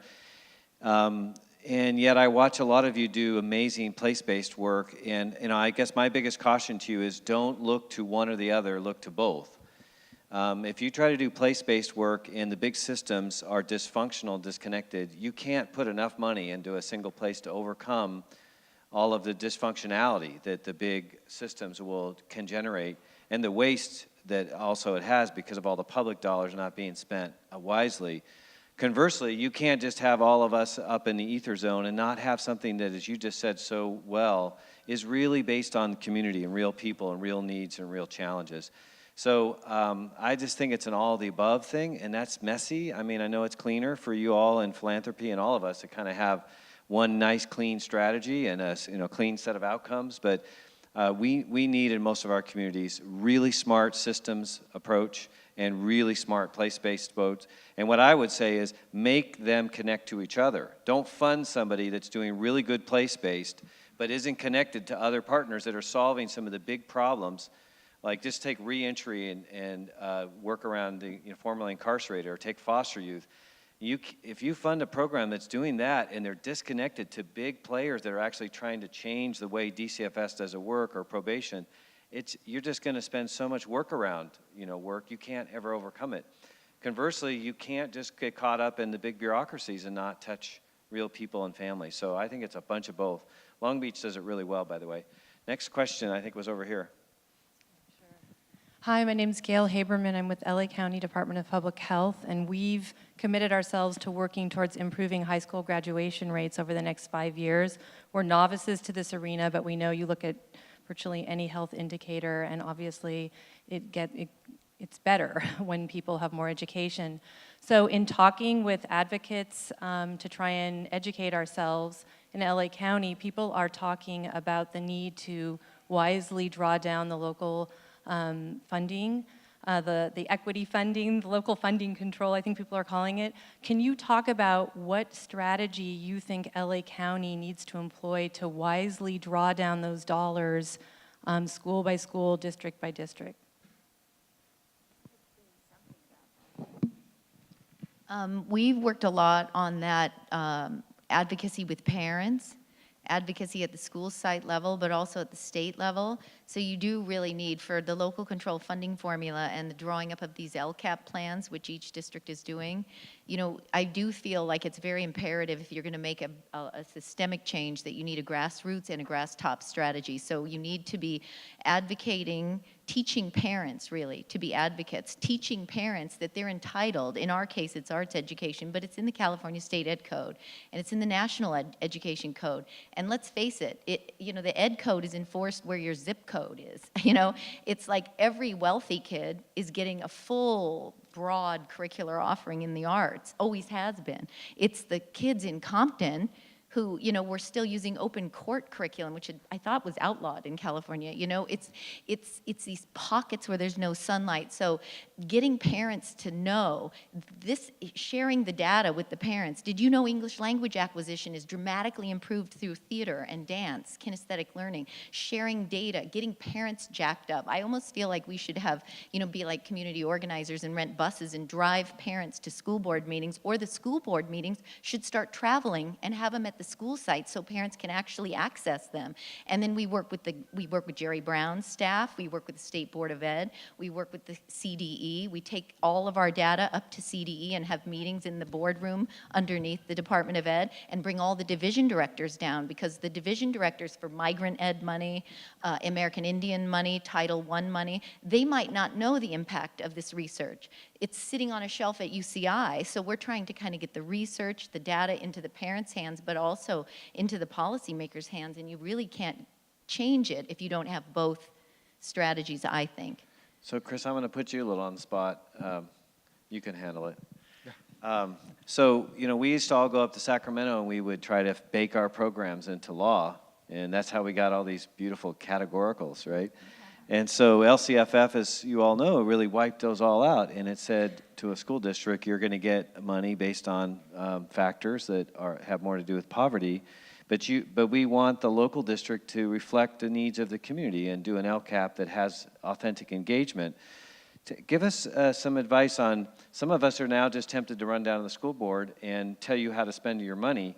And yet I watch a lot of you do amazing place-based work, and I guess my biggest caution to you is don't look to one or the other, look to both. If you try to do place-based work and the big systems are dysfunctional, disconnected, you can't put enough money into a single place to overcome all of the dysfunctionality that the big systems can generate, and the waste that also it has because of all the public dollars not being spent wisely. Conversely, you can't just have all of us up in the ether zone and not have something that, as you just said so well, is really based on community and real people and real needs and real challenges. So I just think it's an all of the above thing, and that's messy. I mean, I know it's cleaner for you all in philanthropy and all of us to kind of have one nice, clean strategy and a clean set of outcomes, but we need in most of our communities really smart systems approach and really smart place-based votes. And what I would say is make them connect to each other. Don't fund somebody that's doing really good place-based but isn't connected to other partners that are solving some of the big problems. Like just take reentry and work around the formerly incarcerated, or take foster youth. If you fund a program that's doing that and they're disconnected to big players that are actually trying to change the way DCFS does a work or probation, you're just going to spend so much work you can't ever overcome it. Conversely, you can't just get caught up in the big bureaucracies and not touch real people and families. So I think it's a bunch of both. Long Beach does it really well, by the way. Next question, I think, was over here. Hi, my name is Gail Haberman. I'm with LA County Department of Public Health, and we've committed ourselves to working towards improving high school graduation rates over the next 5 years. We're novices to this arena, but we know you look at virtually any health indicator, and obviously it's better when people have more education. So in talking with advocates to try and educate ourselves in LA County, people are talking about the need to wisely draw down the local funding, the equity funding, the local funding control, I think people are calling it. Can you talk about what strategy you think LA County needs to employ to wisely draw down those dollars, school by school, district by district? We've worked a lot on that advocacy with parents, advocacy at the school site level, but also at the state level. So you do really need, for the local control funding formula and the drawing up of these LCAP plans, which each district is doing, I do feel like it's very imperative if you're going to make a systemic change that you need a grassroots and a grass top strategy. So you need to be advocating, teaching parents really to be advocates, teaching parents that they're entitled. In our case, it's arts education, but it's in the California State Ed Code, and it's in the National Education Code. And let's face it, the Ed Code is enforced where your zip code is. It's like every wealthy kid is getting a full, broad curricular offering in the arts, always has been. It's the kids in Compton who, we're still using open court curriculum, which I thought was outlawed in California. It's these pockets where there's no sunlight. So getting parents to know this, sharing the data with the parents. Did you know English language acquisition is dramatically improved through theater and dance, kinesthetic learning, sharing data, getting parents jacked up. I almost feel like we should have, be like community organizers and rent buses and drive parents to school board meetings, or the school board meetings should start traveling and have them at the the school sites so parents can actually access them. And then we work with Jerry Brown's staff, we work with the State Board of Ed, we work with the CDE. We take all of our data up to CDE and have meetings in the boardroom underneath the Department of Ed and bring all the division directors down, because the division directors for migrant ed money, American Indian money, Title I money, they might not know the impact of this research. It's sitting on a shelf at UCI, so we're trying to kind of get the research, the data into the parents' hands, but also into the policymakers' hands, and you really can't change it if you don't have both strategies, I think. So Chris, I'm going to put you a little on the spot. You can handle it. So, you know, we used to all go up to Sacramento and we would try to bake our programs into law, and that's how we got all these beautiful categoricals, right? And so LCFF, as you all know, really wiped those all out, and it said to a school district, you're going to get money based on factors that have more to do with poverty, but we want the local district to reflect the needs of the community and do an LCAP that has authentic engagement. Give us some advice on, some of us are now just tempted to run down to the school board and tell you how to spend your money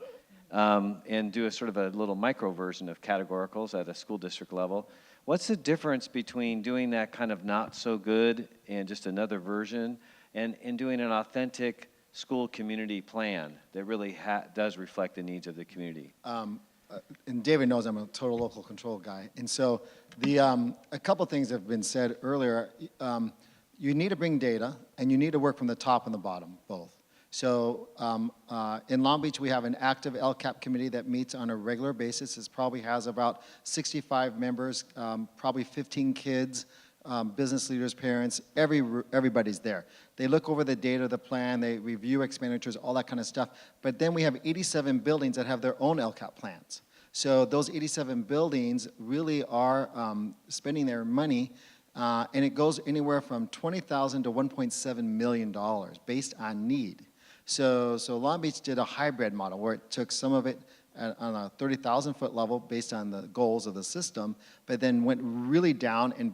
and do a sort of a little micro version of categoricals at a school district level. What's the difference between doing that kind of not so good and just another version and doing an authentic school community plan that really does reflect the needs of the community? And David knows I'm a total local control guy. And so a couple things have been said earlier. You need to bring data, and you need to work from the top and the bottom, both. So in Long Beach, we have an active LCAP committee that meets on a regular basis. It probably has about 65 members, probably 15 kids, business leaders, parents, everybody's there. They look over the data, the plan, they review expenditures, all that kind of stuff. But then we have 87 buildings that have their own LCAP plans. So those 87 buildings really are spending their money, and it goes anywhere from $20,000 to $1.7 million based on need. So Long Beach did a hybrid model where it took some of it on a 30,000-foot level based on the goals of the system, but then went really down and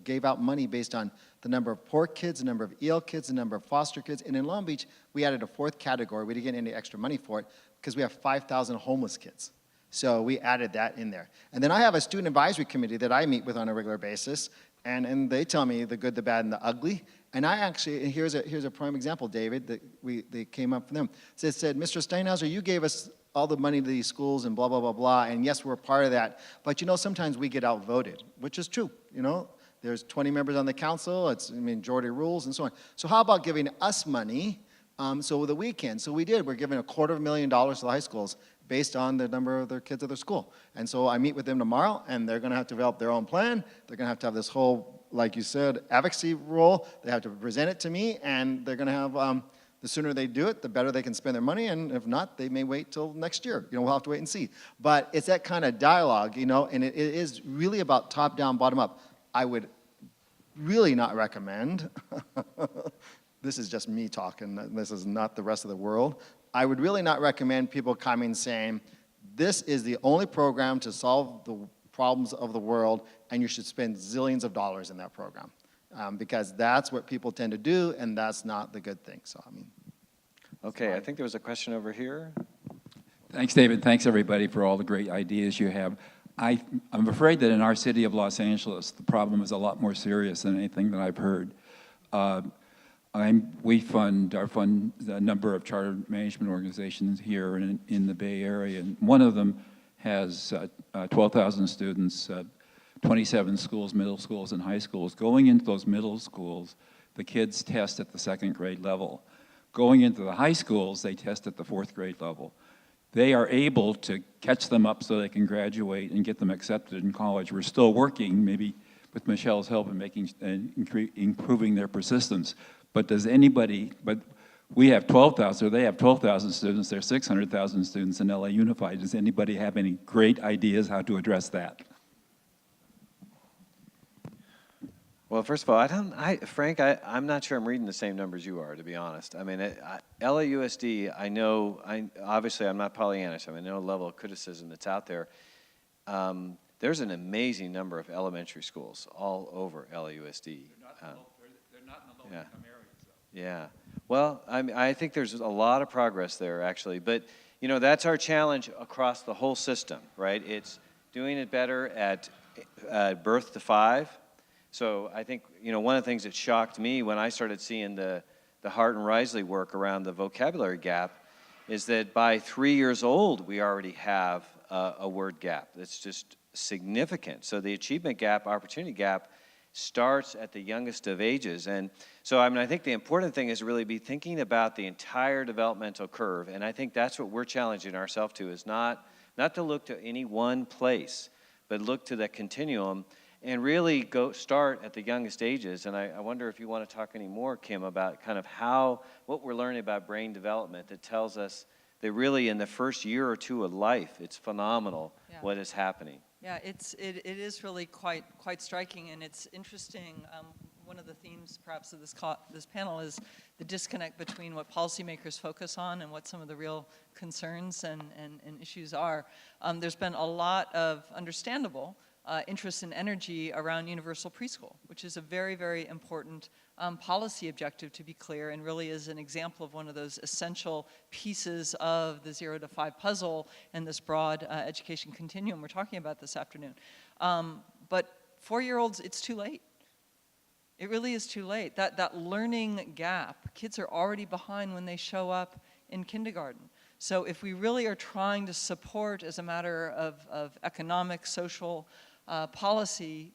gave out money based on the number of poor kids, the number of EL kids, the number of foster kids. And in Long Beach, we added a fourth category. We didn't get any extra money for it because we have 5,000 homeless kids. So we added that in there. And then I have a student advisory committee that I meet with on a regular basis, and they tell me the good, the bad, and the ugly. And I actually, and here's a prime example, David, that they came up from them. So it said, Mr. Steinhauser, you gave us all the money to these schools and blah, blah, blah, blah, and yes, we're part of that. But, you know, sometimes we get outvoted, which is true, you know. There's 20 members on the council, it's majority rules and so on. So how about giving us money so that we can? So we did. We're giving $250,000 to the high schools based on the number of their kids at their school. And so I meet with them tomorrow, and they're going to have to develop their own plan. They're going to have this whole, like you said, advocacy role. They have to present it to me, and they're going to have, the sooner they do it, the better they can spend their money, and if not, they may wait till next year. You know, we'll have to wait and see. But it's that kind of dialogue, you know, and it is really about top down, bottom up. I would really not recommend, this is just me talking, this is not the rest of the world. I would really not recommend people coming saying, this is the only program to solve the problems of the world, and you should spend zillions of dollars in that program. Because that's what people tend to do, and that's not the good thing. So, I mean. Okay, I think there was a question over here. Thanks, David. Thanks, everybody, for all the great ideas you have. I'm afraid that in our city of Los Angeles, the problem is a lot more serious than anything that I've heard. We fund a number of charter management organizations here in the Bay Area, and one of them has 12,000 students, 27 schools, middle schools and high schools. Going into those middle schools, the kids test at the second grade level. Going into the high schools, they test at the fourth grade level. They are able to catch them up so they can graduate and get them accepted in college. We're still working, maybe with Michele's help, in improving their persistence. But we have 12,000, or they have 12,000 students, there's 600,000 students in LA Unified. Does anybody have any great ideas how to address that? Well, first of all, Frank, I'm not sure I'm reading the same numbers you are, to be honest. I mean, LAUSD, obviously I'm not Pollyannish. I mean, I know the level of criticism that's out there. There's an amazing number of elementary schools all over LAUSD. They're not in the low-income areas, though. Yeah. Well, I think there's a lot of progress there, actually. But, you know, that's our challenge across the whole system, right? It's doing it better at birth to 5. So I think, you know, one of the things that shocked me when I started seeing the Hart and Risley work around the vocabulary gap is that by 3 years old, we already have a word gap that's just significant. So the achievement gap, opportunity gap, starts at the youngest of ages. And so, I mean, I think the important thing is to really be thinking about the entire developmental curve. And I think that's what we're challenging ourselves to, is not to look to any one place, but look to that continuum and really start at the youngest ages. And I wonder if you want to talk any more, Kim, about kind of what we're learning about brain development that tells us that really in the first year or two of life, it's phenomenal what is happening. Yeah, it is really quite striking, and it's interesting. One of the themes, perhaps, of this panel is the disconnect between what policymakers focus on and what some of the real concerns and issues are. There's been a lot of understandable interest and energy around universal preschool, which is a very, very important policy objective, to be clear, and really is an example of one of those essential pieces of the 0 to 5 puzzle and this broad education continuum we're talking about this afternoon. But 4-year-olds, it's too late. It really is too late. That learning gap, kids are already behind when they show up in kindergarten. So if we really are trying to support, as a matter of economic, social, policy,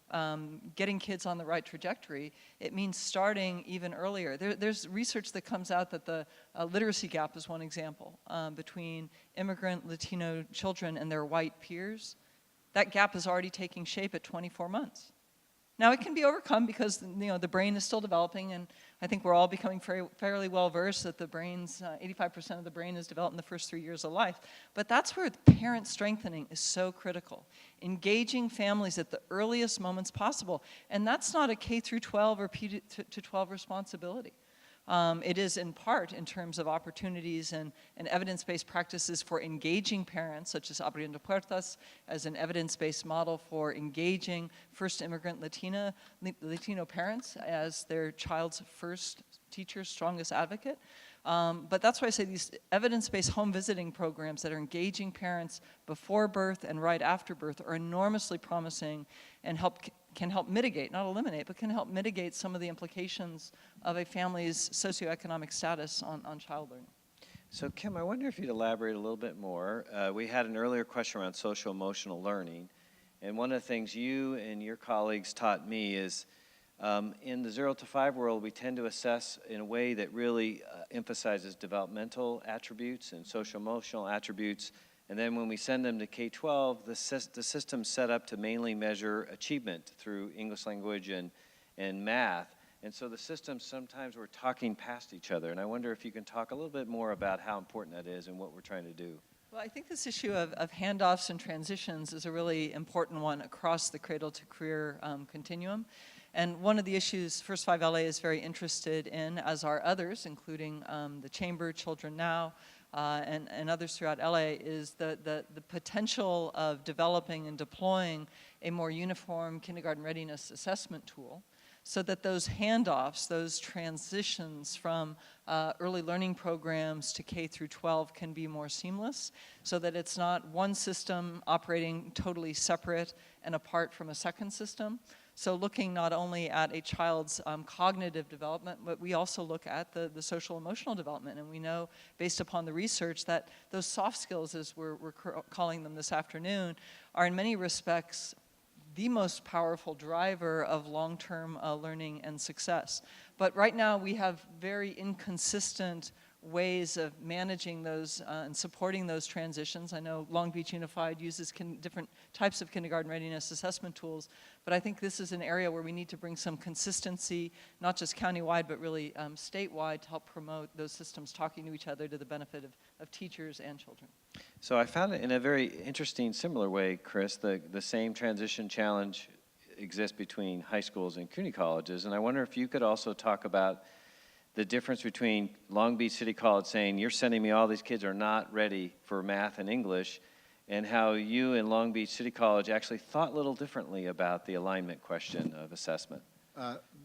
getting kids on the right trajectory, it means starting even earlier. There's research that comes out that the literacy gap is one example between immigrant Latino children and their white peers. That gap is already taking shape at 24 months. Now, it can be overcome because, you know, the brain is still developing, and I think we're all becoming fairly well versed that the brain's 85% of the brain is developed in the first 3 years of life. But that's where parent strengthening is so critical. Engaging families at the earliest moments possible. And that's not a K through 12 or P to 12 responsibility. It is in part in terms of opportunities and evidence-based practices for engaging parents, such as Abriendo Puertas, as an evidence-based model for engaging first immigrant Latino parents as their child's first teacher, strongest advocate. But that's why I say these evidence-based home visiting programs that are engaging parents before birth and right after birth are enormously promising and can help mitigate, not eliminate, but can help mitigate some of the implications of a family's socioeconomic status on child learning. So Kim, I wonder if you'd elaborate a little bit more. We had an earlier question around social emotional learning, and one of the things you and your colleagues taught me is in the 0 to 5 world, we tend to assess in a way that really emphasizes developmental attributes and social emotional attributes. And then when we send them to K-12, the system's set up to mainly measure achievement through English language and math. And so the systems, sometimes we're talking past each other. And I wonder if you can talk a little bit more about how important that is and what we're trying to do. Well, I think this issue of handoffs and transitions is a really important one across the cradle to career continuum. And one of the issues First 5 LA is very interested in, as are others, including the Chamber, Children Now, and others throughout LA, is the potential of developing and deploying a more uniform kindergarten readiness assessment tool so that those handoffs, those transitions from early learning programs to K through 12 can be more seamless, so that it's not one system operating totally separate and apart from a second system. So looking not only at a child's cognitive development, but we also look at the social emotional development. And we know, based upon the research, that those soft skills, as we're calling them this afternoon, are in many respects the most powerful driver of long-term learning and success. But right now we have very inconsistent ways of managing those and supporting those transitions. I know Long Beach Unified uses different types of kindergarten readiness assessment tools, but I think this is an area where we need to bring some consistency, not just countywide, but really statewide, to help promote those systems talking to each other to the benefit of teachers and children. So I found it in a very interesting, similar way, Chris, the same transition challenge exists between high schools and community colleges, and I wonder if you could also talk about the difference between Long Beach City College saying, you're sending me all these kids are not ready for math and English, and how you in Long Beach City College actually thought a little differently about the alignment question of assessment.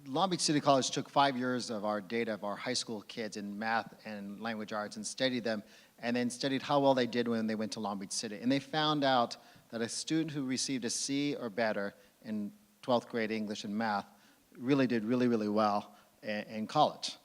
Long Beach City College took 5 years of our data of our high school kids in math and language arts and studied them and then studied how well they did when they went to Long Beach City. And they found out that a student who received a C or better in 12th grade English and math really did really, really well in college.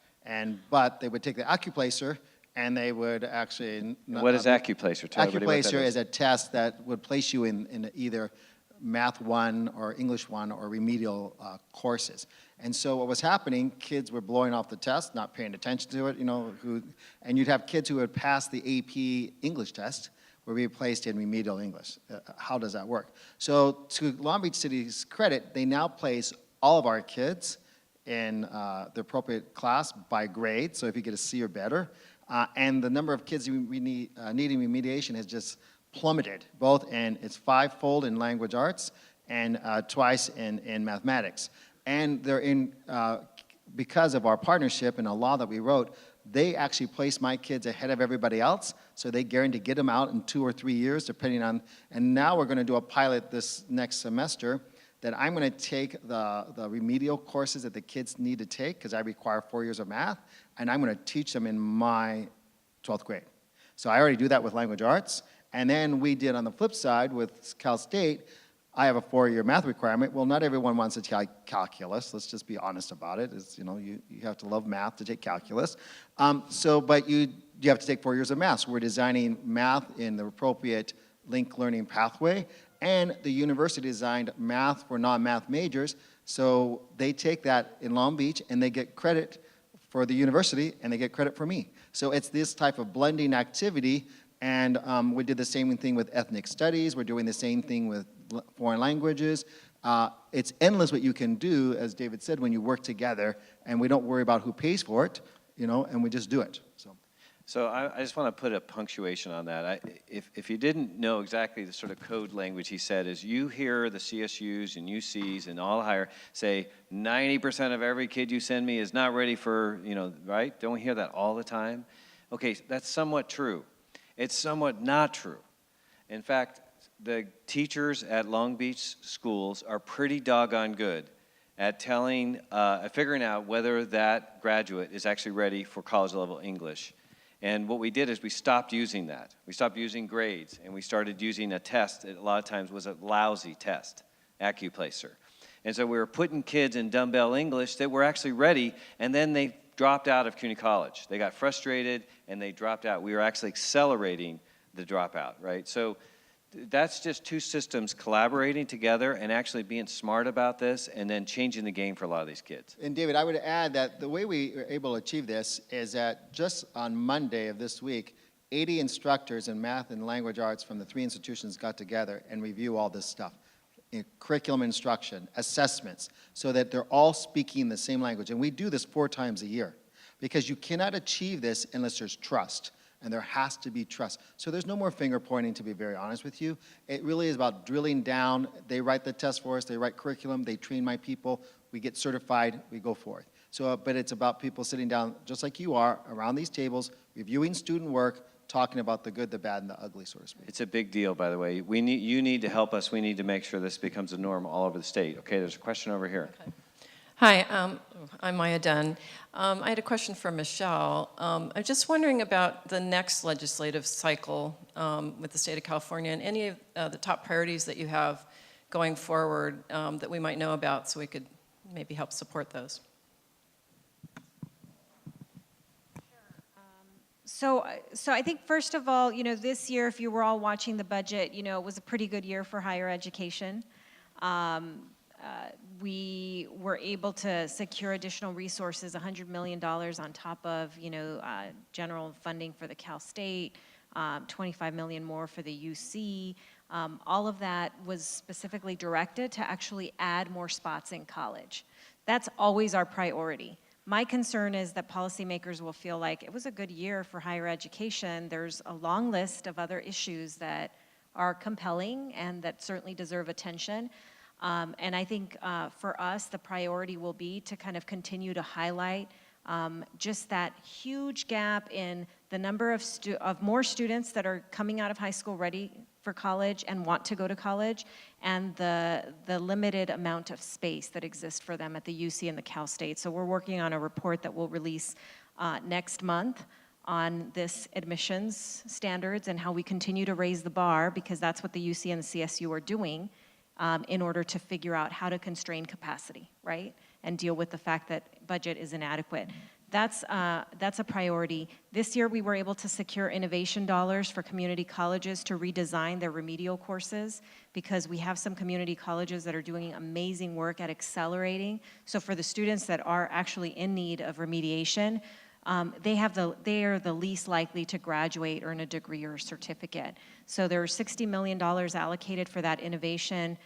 But they would take the AccuPlacer, and they would actually... What is AccuPlacer? Tell everybody what that AccuPlacer is a test that would place you in either Math 1 or English 1 or remedial courses. And so what was happening, kids were blowing off the test, not paying attention to it, and you'd have kids who would pass the AP English test were be placed in remedial English. How does that work? So to Long Beach City's credit, they now place all of our kids in the appropriate class by grade, so if you get a C or better, and the number of kids needing remediation has just plummeted, both in it's 5-fold in language arts and twice in mathematics. And they're in, because of our partnership and a law that we wrote, they actually place my kids ahead of everybody else, so they guarantee to get them out in 2 or 3 years, depending on, and now we're gonna do a pilot this next semester that I'm gonna take the remedial courses that the kids need to take, because I require 4 years of math, and I'm gonna teach them in my 12th grade. So I already do that with language arts, and then we did on the flip side with Cal State, I have a 4-year math requirement. Well, not everyone wants to take calculus. Let's just be honest about it. It's, you have to love math to take calculus. But you have to take 4 years of math. So we're designing math in the appropriate linked learning pathway. And the university designed math for non-math majors. So they take that in Long Beach and they get credit for the university and they get credit for me. So it's this type of blending activity. And we did the same thing with ethnic studies. We're doing the same thing with foreign languages. It's endless what you can do, as David said, when you work together, and we don't worry about who pays for it, and we just do it. So I just want to put a punctuation on that. If you didn't know exactly the sort of code language he said, is you hear the CSUs and UCs and all higher say 90% of every kid you send me is not ready for, right? Don't we hear that all the time? Okay, that's somewhat true. It's somewhat not true. In fact, the teachers at Long Beach schools are pretty doggone good at figuring out whether that graduate is actually ready for college level English. And what we did is we stopped using that. We stopped using grades, and we started using a test that a lot of times was a lousy test, AccuPlacer. And so we were putting kids in dumbbell English that were actually ready, and then they dropped out of community college. They got frustrated, and they dropped out. We were actually accelerating the dropout, right? So that's just two systems collaborating together and actually being smart about this and then changing the game for a lot of these kids. And David, I would add that the way we were able to achieve this is that just on Monday of this week, 80 instructors in math and language arts from the 3 institutions got together and review all this stuff. Curriculum instruction, assessments, so that they're all speaking the same language. And we do this 4 times a year because you cannot achieve this unless there's trust. And there has to be trust. So there's no more finger pointing, to be very honest with you. It really is about drilling down. They write the test for us, they write curriculum, they train my people, we get certified, we go forth. So, but it's about people sitting down, just like you are, around these tables, reviewing student work, talking about the good, the bad, and the ugly, so to speak. It's a big deal, by the way. You need to help us. We need to make sure this becomes a norm all over the state. Okay, there's a question over here. Okay. Hi, I'm Maya Dunn. I had a question for Michele. I'm just wondering about the next legislative cycle with the state of California and any of the top priorities that you have going forward that we might know about so we could maybe help support those. So I think first of all, this year, if you were all watching the budget, it was a pretty good year for higher education. We were able to secure additional resources, $100 million on top of, general funding for the Cal State, 25 million more for the UC. All of that was specifically directed to actually add more spots in college. That's always our priority. My concern is that policymakers will feel like it was a good year for higher education. There's a long list of other issues that are compelling and that certainly deserve attention. And I think for us, the priority will be to kind of continue to highlight just that huge gap in the number of more students that are coming out of high school ready for college and want to go to college, and the limited amount of space that exists for them at the UC and the Cal State. So we're working on a report that we'll release next month on this admissions standards and how we continue to raise the bar, because that's what the UC and the CSU are doing, in order to figure out how to constrain capacity, right? And deal with the fact that budget is inadequate. That's a priority. This year we were able to secure innovation dollars for community colleges to redesign their remedial courses, because we have some community colleges that are doing amazing work at accelerating. So for the students that are actually in need of remediation, they are the least likely to graduate, earn a degree or a certificate. So there are $60 million allocated for that innovation.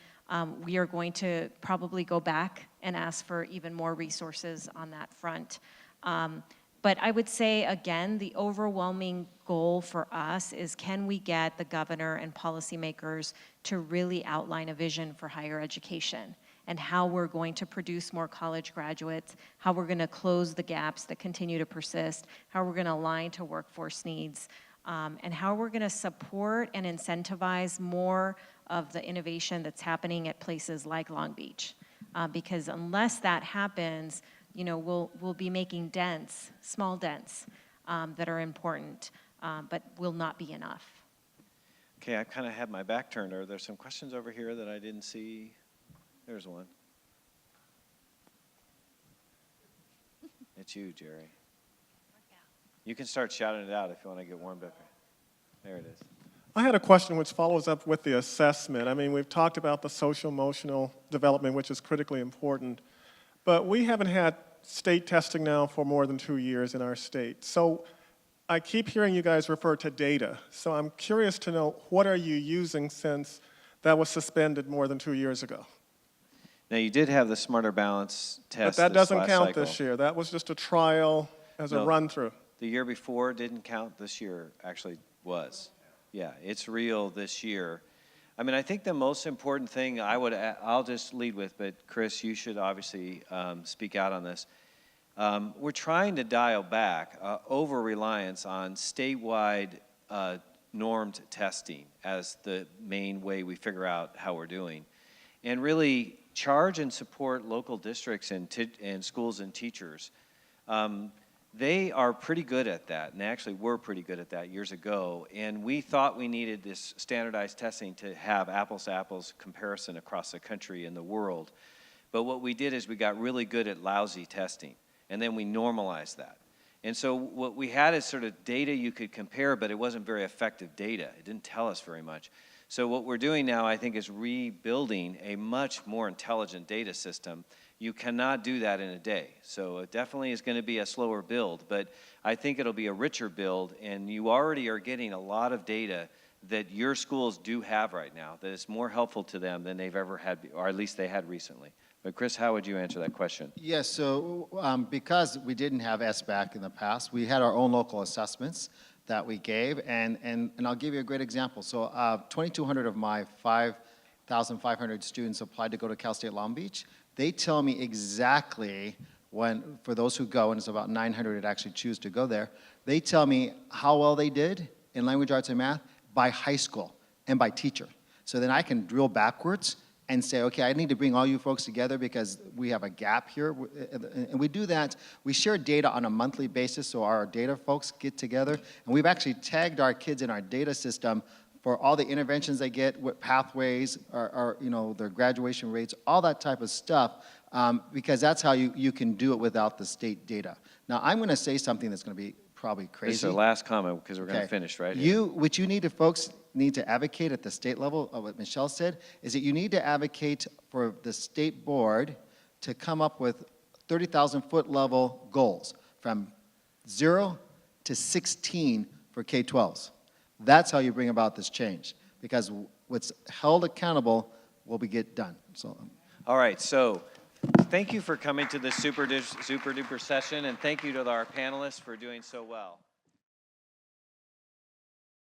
We are going to probably go back and ask for even more resources on that front. But I would say, again, the overwhelming goal for us is, can we get the governor and policymakers to really outline a vision for higher education and how we're going to produce more college graduates, how we're going to close the gaps that continue to persist, how we're going to align to workforce needs, and how we're going to support and incentivize more of the innovation that's happening at places like Long Beach. Because unless that happens, you know, we'll be making dents, small dents, that are important, but will not be enough. Okay, I kind of had my back turned. Are there some questions over here that I didn't see? There's one. It's you, Jerry. You can start shouting it out if you want to get warmed up. There it is. I had a question which follows up with the assessment. I mean, we've talked about the social-emotional development, which is critically important, but we haven't had state testing now for more than 2 years in our state. So I keep hearing you guys refer to data. So I'm curious to know, what are you using since that was suspended more than 2 years ago? Now, you did have the Smarter Balance test. But that this doesn't last count cycle. this year. That was just a trial as a run-through. The year before didn't count. This year actually was. Yeah, it's real this year. I mean, I think the most important thing I'll just lead with, but Chris, you should obviously speak out on this. We're trying to dial back over-reliance on statewide normed testing as the main way we figure out how we're doing, and really charge and support local districts and schools and teachers. They are pretty good at that, and they actually were pretty good at that years ago, and we thought we needed this standardized testing to have apples-to-apples comparison across the country and the world. But what we did is we got really good at lousy testing, and then we normalized that. And so what we had is sort of data you could compare, but it wasn't very effective data. It didn't tell us very much. So what we're doing now, I think, is rebuilding a much more intelligent data system. You cannot do that in a day. So it definitely is going to be a slower build, but I think it'll be a richer build, and you already are getting a lot of data that your schools do have right now that is more helpful to them than they've ever had, or at least they had recently. But Chris, how would you answer that question? Yes, so because we didn't have SBAC in the past, we had our own local assessments that we gave, and I'll give you a great example. So 2,200 of my 5,500 students applied to go to Cal State Long Beach. They tell me exactly when, for those who go, and it's about 900 that actually choose to go there, they tell me how well they did in language arts and math by high school and by teacher. So then I can drill backwards and say, okay, I need to bring all you folks together because we have a gap here. And we do that. We share data on a monthly basis, so our data folks get together. And we've actually tagged our kids in our data system for all the interventions they get, what pathways, you know, their graduation rates, all that type of stuff, because that's how you can do it without the state data. Now, I'm going to say something that's going to be probably crazy. This is the last comment because we're going to finish, right? What you need to, folks, need to advocate at the state level, what Michele said, is that you need to advocate for the state board to come up with 30,000-foot level goals from 0 to 16 for K-12s. That's how you bring about this change, because what's held accountable will be get done. So, all right, so thank you for coming to this super duper session, and thank you to our panelists for doing so well.